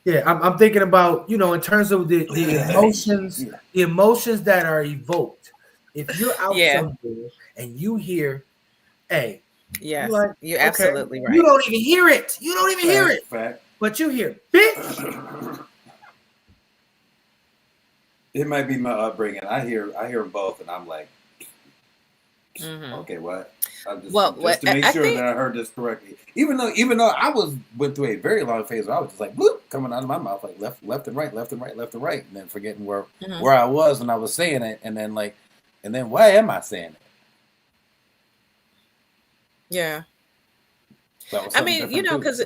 Yeah, I'm thinking about, in terms of the emotions, the emotions that are evoked. If you're out somewhere and you hear, hey, yes, you're absolutely right. You don't even hear it. You don't even hear it. Fact. But you hear, bitch. It might be my upbringing. I hear them both, and I'm like, okay, what? Just to make sure that I heard this correctly. Even though I went through a very long phase where I was just like, bloop, coming out of my mouth, like left and right, and then forgetting where I was when I was saying it, and then why am I saying it? Yeah. I mean, because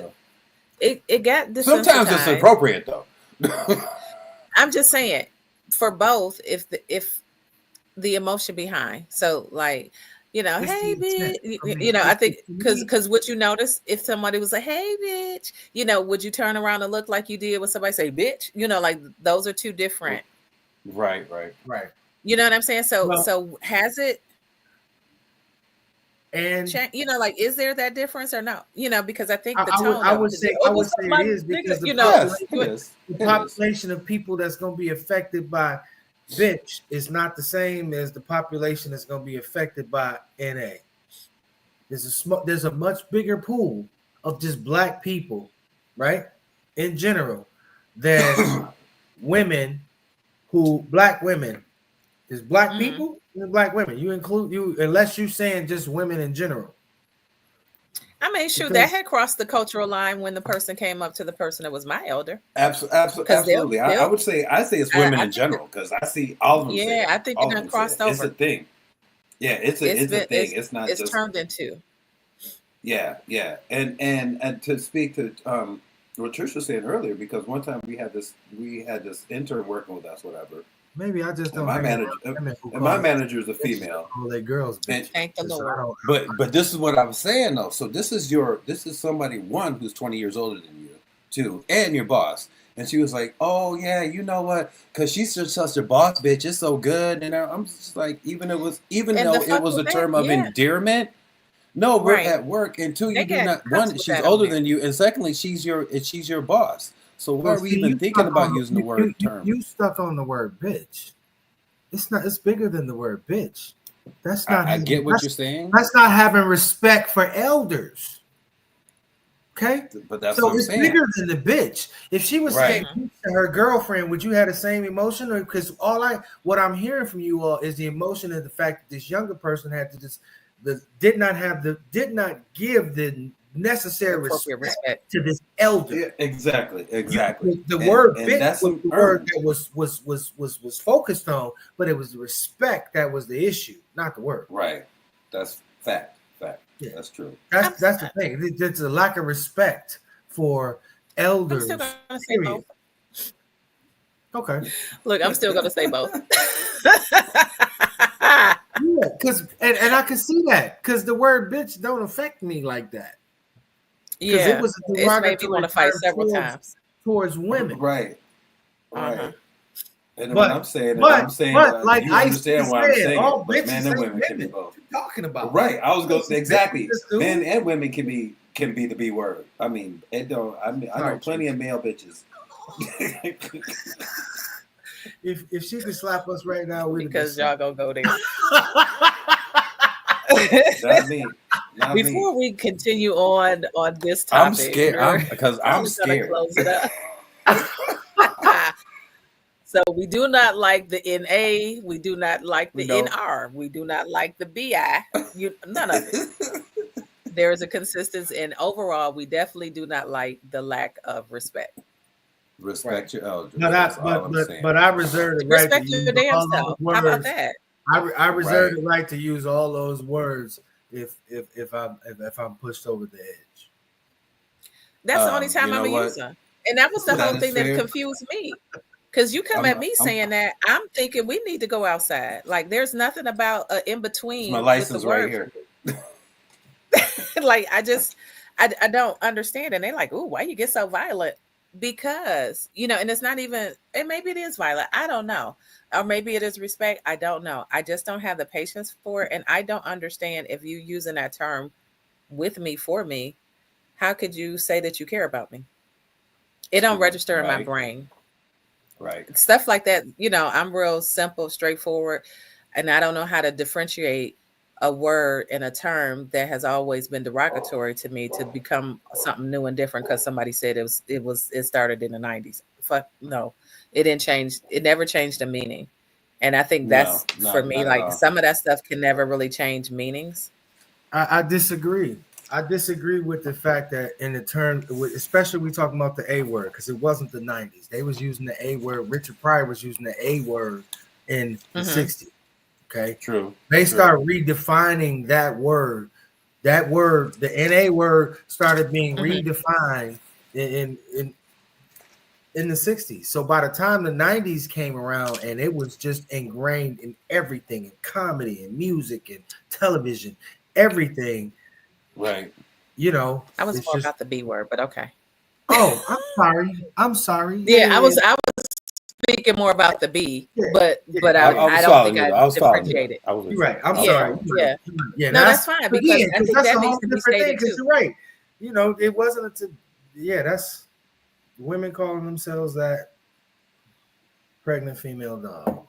it got desensitized. Sometimes it's appropriate though. I'm just saying, for both, if the emotion behind, so like. Hey, bitch. I think because what you notice, if somebody was like, hey, bitch, would you turn around and look like you did when somebody say, bitch? Like those are two different. Right. You know what I'm saying? So has it? And like, is there that difference or no? Because I think the tone. I would say it is because the population of people that's going to be affected by bitch is not the same as the population that's going to be affected by NA. There's a much bigger pool of just black people, right? In general, than black women. There's black people and black women. You include unless you're saying just women in general. I mean, sure, that had crossed the cultural line when the person came up to the person that was my elder. Absolutely. I would say it's women in general because I see all of them. Yeah, I think it crossed over. It's a thing. Yeah, it's a thing. It's not just turned into. Yeah, and to speak to what Trish was saying earlier, because one time we had this intern working with us, whatever, Maybe I just And don't. my hang manager, around women who and my call manager is a female. they girls. And- Bitch. Thank the 'Cause I Lord. don't- But this is what I'm saying though. So this is somebody one who's 20 years older than you, too, and your boss. And she was like, "Oh yeah, you know what? Because she's just such a boss bitch. It's so good." And I'm just like, even And though the it fuck was a with that, term of yeah. endearment. No, we're Right. at work, and two, They you do got not. cups One, with she's that on older there. than you, and secondly, she's your boss. So why Well, are we see, even you thinking stuck about on- using the word term? You stuck on the word bitch. It's not. It's bigger than the word bitch. That's not. I get what that's- you're saying, That's not having respect for elders. Okay. but that's So what I'm it's saying. bigger than the bitch. If she was Right. saying to her girlfriend, would you have the same emotion? Or because what I'm hearing from you all is the emotion of the fact that this younger person had to did not give the necessary Appropriate respect respect. to this elder. Yeah, exactly. The And- word and bitch that's was some the word earned. that was focused on, but it was the respect that was the issue, not the word. Right. That's fact. Yeah. That's true. That's the thing. There's a lack of respect for I'm elders. still gonna say Period. both. Okay. Look, I'm still gonna say both. Yeah, because and I can see that because the word bitch don't affect me like that. Yeah, it was a it's made me want to fight derogatory several term times. towards women. Right. Uh-huh. And But- when I'm saying but- it, I'm saying but that like you I understand why I'm said, saying all it. But bitches men and ain't women can be women. both. What you talking about? Right. I was going Bitches, exactly. dude. Men and women can be the B word. I mean, it don't. I know Right, plenty of male bitches. If she could slap us right now, we'd Because y'all gonna go there. Not me. Not me. Before we continue on this topic, I'm scared. Because I'm just gonna scared. close it up. So we do not like the NA. We do not like the We don't. NR. We do not like the BI. None of it. There is a consistency, and overall, we definitely do not like the lack of respect. Respect your elders. But That's all I'm saying. I reserve the right to Respect your use damn all those self. How about words. that? I reserve Right. the right to use all those words if I'm pushed over the edge. That's the only time you know I'm gonna what? use them. And that was the That whole is thing fair. that confused me. Because you come at me I'm- saying that, I'm thinking we need to go outside. Like there's nothing about in between. My with license the right word. here. Like I don't understand. And they're like, "Ooh, why you get so violent?" Because and it's not even. And maybe it is violent. I don't know. Or maybe it is respect. I don't know. I just don't have the patience for it, and I don't understand if you using that term with me for me. How could you say that you care about me? It don't register in my Right. brain. Right. Stuff like that. I'm real simple, straightforward, and I don't know how to differentiate a word and a term that has always been derogatory to me to become something new and different because somebody said it started in the 90s. Fuck no, it didn't change. It never changed the meaning, and I think that's No, for me. not at Like all. some of that stuff can never really change meanings. I disagree. I disagree with the fact that in the term, especially we talking about the A word, because it wasn't the 90s. They was using the A word. Richard Pryor was using the A word in the 60s. Okay. True. They start redefining that word. That word, the NA word, started being redefined in the 60s. So by the time the 90s came around and it was just ingrained in everything, in comedy and music and television, everything. Right. I was it's more just, about the B word, but okay. oh, I'm sorry. Yeah, I was speaking more about the B, but I don't think I differentiated. You're right. I'm Yeah, sorry. yeah. No, that's fine because I think that's that a needs whole to be different thing. stated Because too. you're right. It wasn't until that's women calling themselves that pregnant female dog.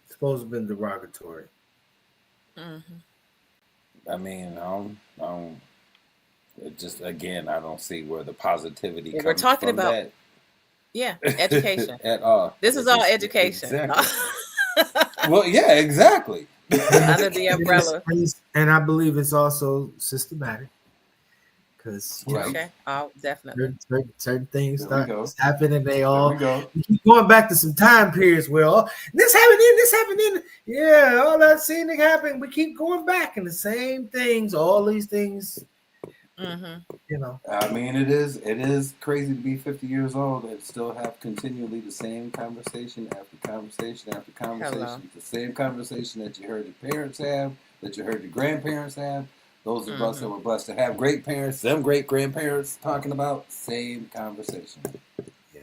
It's supposed to have been derogatory. I mean, I don't. It just again, I don't see where the positivity. Yeah, comes we're talking from about education. at all. This is all education. Exactly. Well, yeah, exactly. Under the umbrella. And I believe it's also systematic. Because Okay. Oh, definitely. certain things There we start go. happening. They There all we go. we keep going back to some time periods where this happened. Yeah, all that scene that happened. We keep going back and the same things, all these things You know. I mean, it is crazy to be 50 years old and still have continually the same conversation after conversation after conversation. Hello. The same conversation that you heard your parents have, that you heard your grandparents have. Those of us that were blessed to have great parents, them great grandparents talking about, same conversation. Yeah.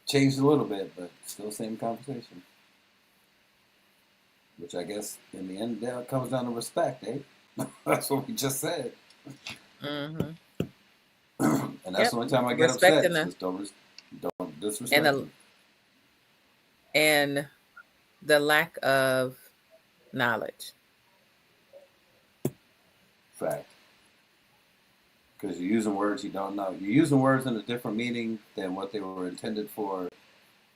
Changed a little bit, but still same conversation. Which I guess in the end comes down to respect, eh? That's what we just said. Mm-hmm. And that's Yep. the only time I get Respecting upset. the- Just don't disrespect me. And the lack of knowledge. Fact. Because you're using words you don't know. You're using words in a different meaning than what they were intended for.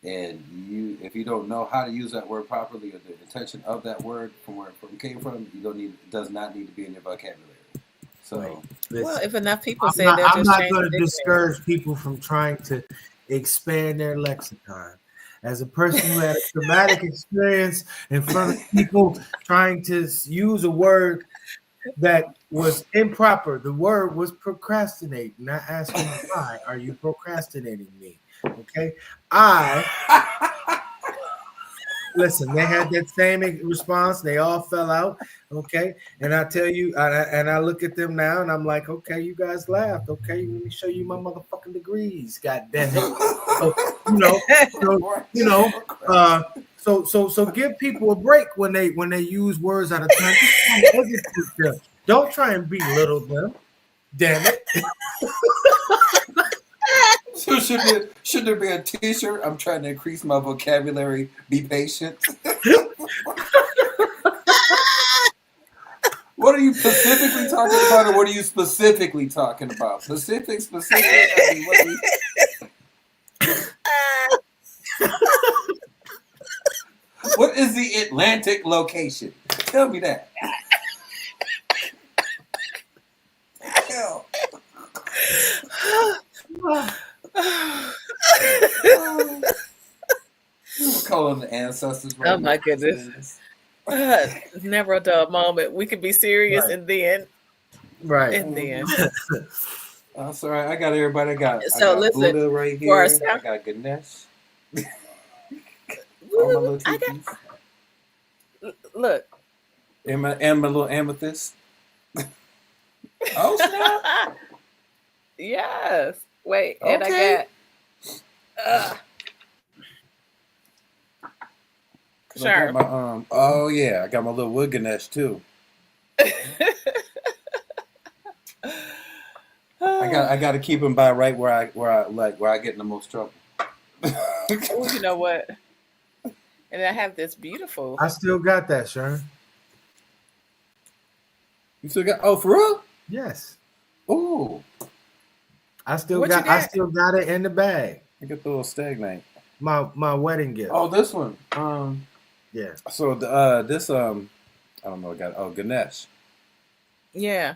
And if you don't know how to use that word properly or the intention of that word from where it came from, it does not need to be in your vocabulary. So, Right. Well, Listen, if enough people I'm say not, they'll I'm just not change going the to dictionary. discourage people from trying to expand their lexicon. As a person who had a traumatic experience in front of people trying to use a word that was improper, the word was procrastinate. Not asking why are you procrastinating me? Okay, listen, they had that same response. They all fell out. Okay. And I tell you, and I look at them now and I'm like, okay, you guys laughed. Okay. Let me show you my motherfucking degrees. God damn it. So give people a break when they use words out of turn. Don't try and belittle them. Damn it. So should there be a T-shirt? I'm trying to increase my vocabulary. Be patient. What are you specifically talking about, or what are you specifically talking about? Specific. I mean, what are you... What is the Atlantic location? Tell me that. Hell. We're calling the ancestors. Right Oh my goodness. Never a dull moment. We could be serious Right. and then. Right. And then. Oh, sorry, I got everybody. I got listen, Buddha right for our here. I sound- got Ganesh. All my little tikis. Look. And my little amethyst. Oh, snap. Yes. Wait, and Okay. I got I got my, oh yeah, I got my little wood Ganesh too. I got to keep him by right where I get in the most trouble. Oh, you know what? And I have this beautiful. I still got that, Sharon. You still got? Oh, for real? Yes. Oh, I still What you got. I got? still got it in the bag. I got the little stagnate. My wedding gift. Oh, this one. Yeah. So this I don't know. Ganesh. Yeah.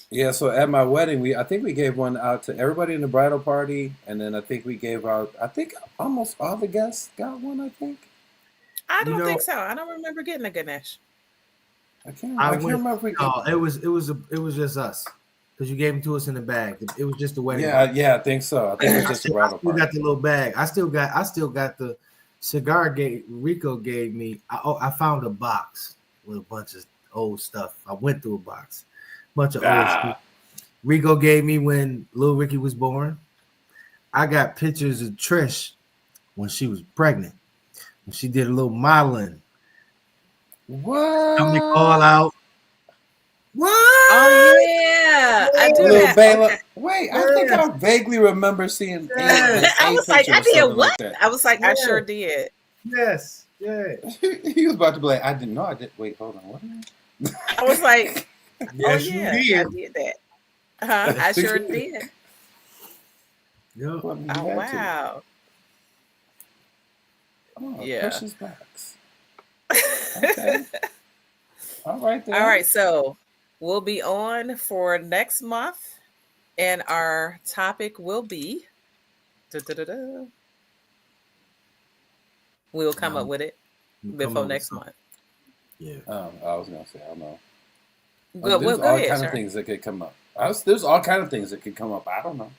Yeah. So at my wedding, I think we gave one out to everybody in the bridal party, and then I think we gave out. I think almost all the guests got one. I think. I don't You know- think so. I don't remember getting a Ganesh. I can't I remember if we gave. No, it was just us because you gave them to us in the bag. It was just the wedding. Yeah, I think so. I think it was just a I bridal still party. got the little bag. I still got the cigar. Rico gave me. I found a box with a bunch of old stuff. I went through a box, bunch of old stuff. Rico gave me when Lil Ricky was born. I got pictures of Trish when she was pregnant. When she did a little modeling. What? Somebody call out. What? Oh yeah, I do Little that. Bela. Okay. Wait, I think I vaguely remember seeing. Yes. I was like, I did what? I was like, I Yeah. sure did. Yes. Yeah. He was about to be like, I didn't know. I did. Wait, hold on. What? I was like, Yes, oh yeah, you I did. did that. I sure did. Yep. What, you Oh had to. wow. Oh, Yeah. Precious box. Okay. All right then. All right, so we'll be on for next month, and our topic will be. Da-da-da-da. We'll come up with it before next month. Yeah. I was gonna say I don't know. Well, There's go all ahead, kind sir. of things that could come up. There's all kind of things that could come up. I don't know.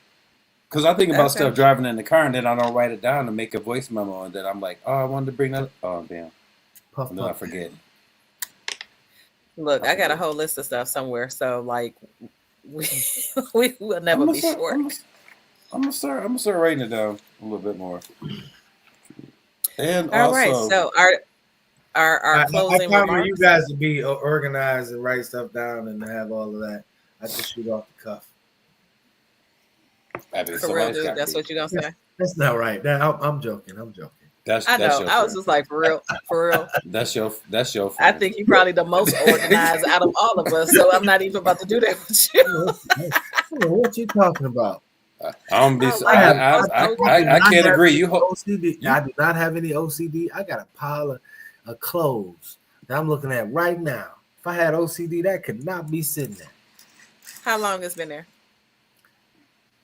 Because I think about Okay. stuff driving in the car, and then I don't write it down and make a voice memo, and then I'm like, oh, I wanted to bring that up. Oh, damn. Puff, And then I puff. forget. Look, I got a whole list of stuff somewhere, so like we will never be short. I'm gonna start writing it down a little bit more. And All also, right, so our I closing find for remarks. you guys to be organized and write stuff down and have all of that. I just shoot off the cuff. I mean, For real, somebody's dude, gotta that's be. what you're gonna say. That's not right. Now I'm joking. I'm joking. That's I know. your I was friend. just like, for real. That's your I friend. think you're probably the most organized out of all of us, so I'm not even about to do that with you. What you talking about? I don't be. I I can't agree. You hope. OCD. I do not have any OCD. I got a pile of clothes that I'm looking at right now. If I had OCD, that could not be sitting there. How long it's been there?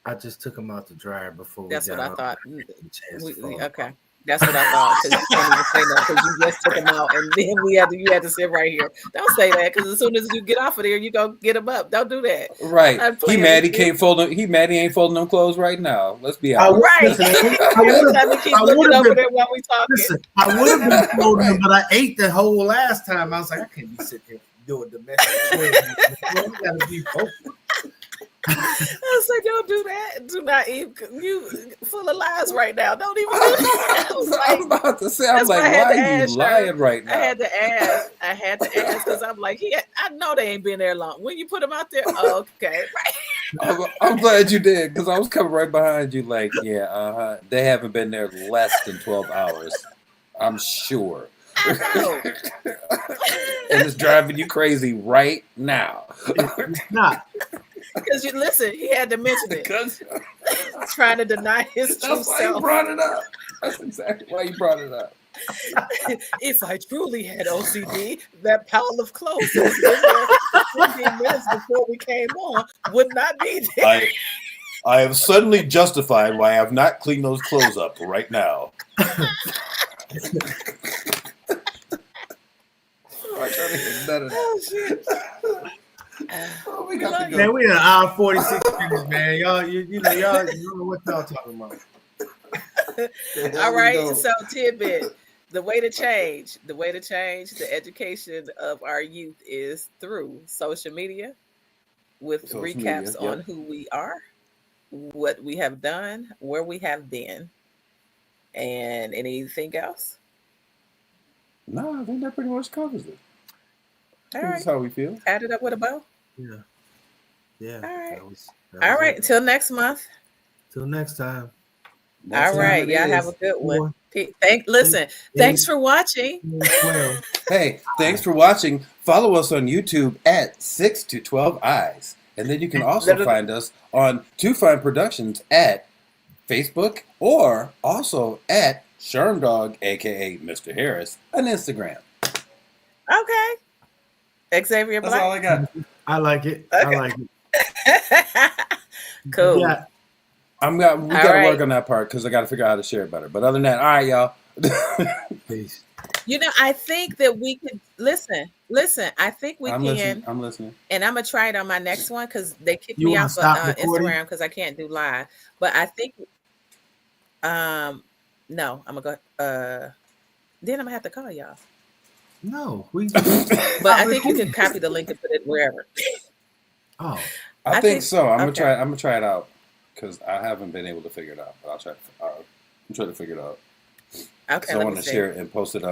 I just took them out the dryer before. That's what I thought. Okay. Okay, that's what I thought. Because you can't even say that because you just took them out, and then you had to sit right here. Don't say that because as soon as you get off of there, you go get them up. Don't do that. Right. I'm He playing mad. He with you. can't fold them. He mad. He ain't folding them clothes right now. Let's be I honest. Right. listen, I Every would've- time you keep I looking would've over been- there while we talking. Listen, I would have been folding them, but I ate the whole last time. I was like, I can't be sitting here doing domestic chores. You gotta be focused. I said, don't do that. Do not even. You full of lies right now. Don't even do that. I was I'm like, about to say. I'm that's why like, I had why to are you ask, lying Sharon. right I now? had to ask because I'm like, I know they ain't been there long. When you put them out there, okay, right. I'm glad you did because I was coming right behind you. Like, yeah, they haven't been there less than 12 hours. I'm sure. I know. And it's driving you crazy right now. It's not. Because you listen, he had to mention it. Because Trying to deny his true that's why you self. brought it up. That's exactly why you brought it up. If I truly had OCD, that pile of clothes that was in there 15 minutes before we came on would not be there. I have suddenly justified why I have not cleaned those clothes up right now. Oh shit. Oh, we got to go. Man, we in an hour 46 minutes, man. Y'all, you know what y'all talking about. All right, so tidbit. The way to change the education of our youth is through social media with Social recaps media, on who we are, what we have done, where we have been, and anything else. No, I think that pretty much covers it. All This right, is how we feel. add it up with a bow. Yeah. Yeah. All right. that was All right, it. until next month. Till next time. All right, y'all have a good one. Thanks for watching. 12. Hey, thanks for watching. Follow us on YouTube at 6 to 12 Eyes. And then you can also find us on Two Fine Productions at Facebook or also at Shermdog, aka Mr. Harris, on Instagram. Okay. Xavier That's all Black. I got. I like it. Okay. I like it. Cool. Yeah. We got to right. work on that part because I got to figure out how to share it better. But other than that, all right, y'all. Peace. You know, I think that we could listen. I think we I'm can, listening. I'm listening. and I'm gonna try it on my next one because they kicked You me wanna off of stop recording? Instagram because I can't do live. But I think, no, I'm gonna go. Then I'm gonna have to call y'all. No, we. But I think you can copy the link and put it wherever. Oh, I I think think- so. I'm okay. gonna try it out because I haven't been able to figure it out. But I'm trying to figure it out. Okay, I let want me to see. share it and post it on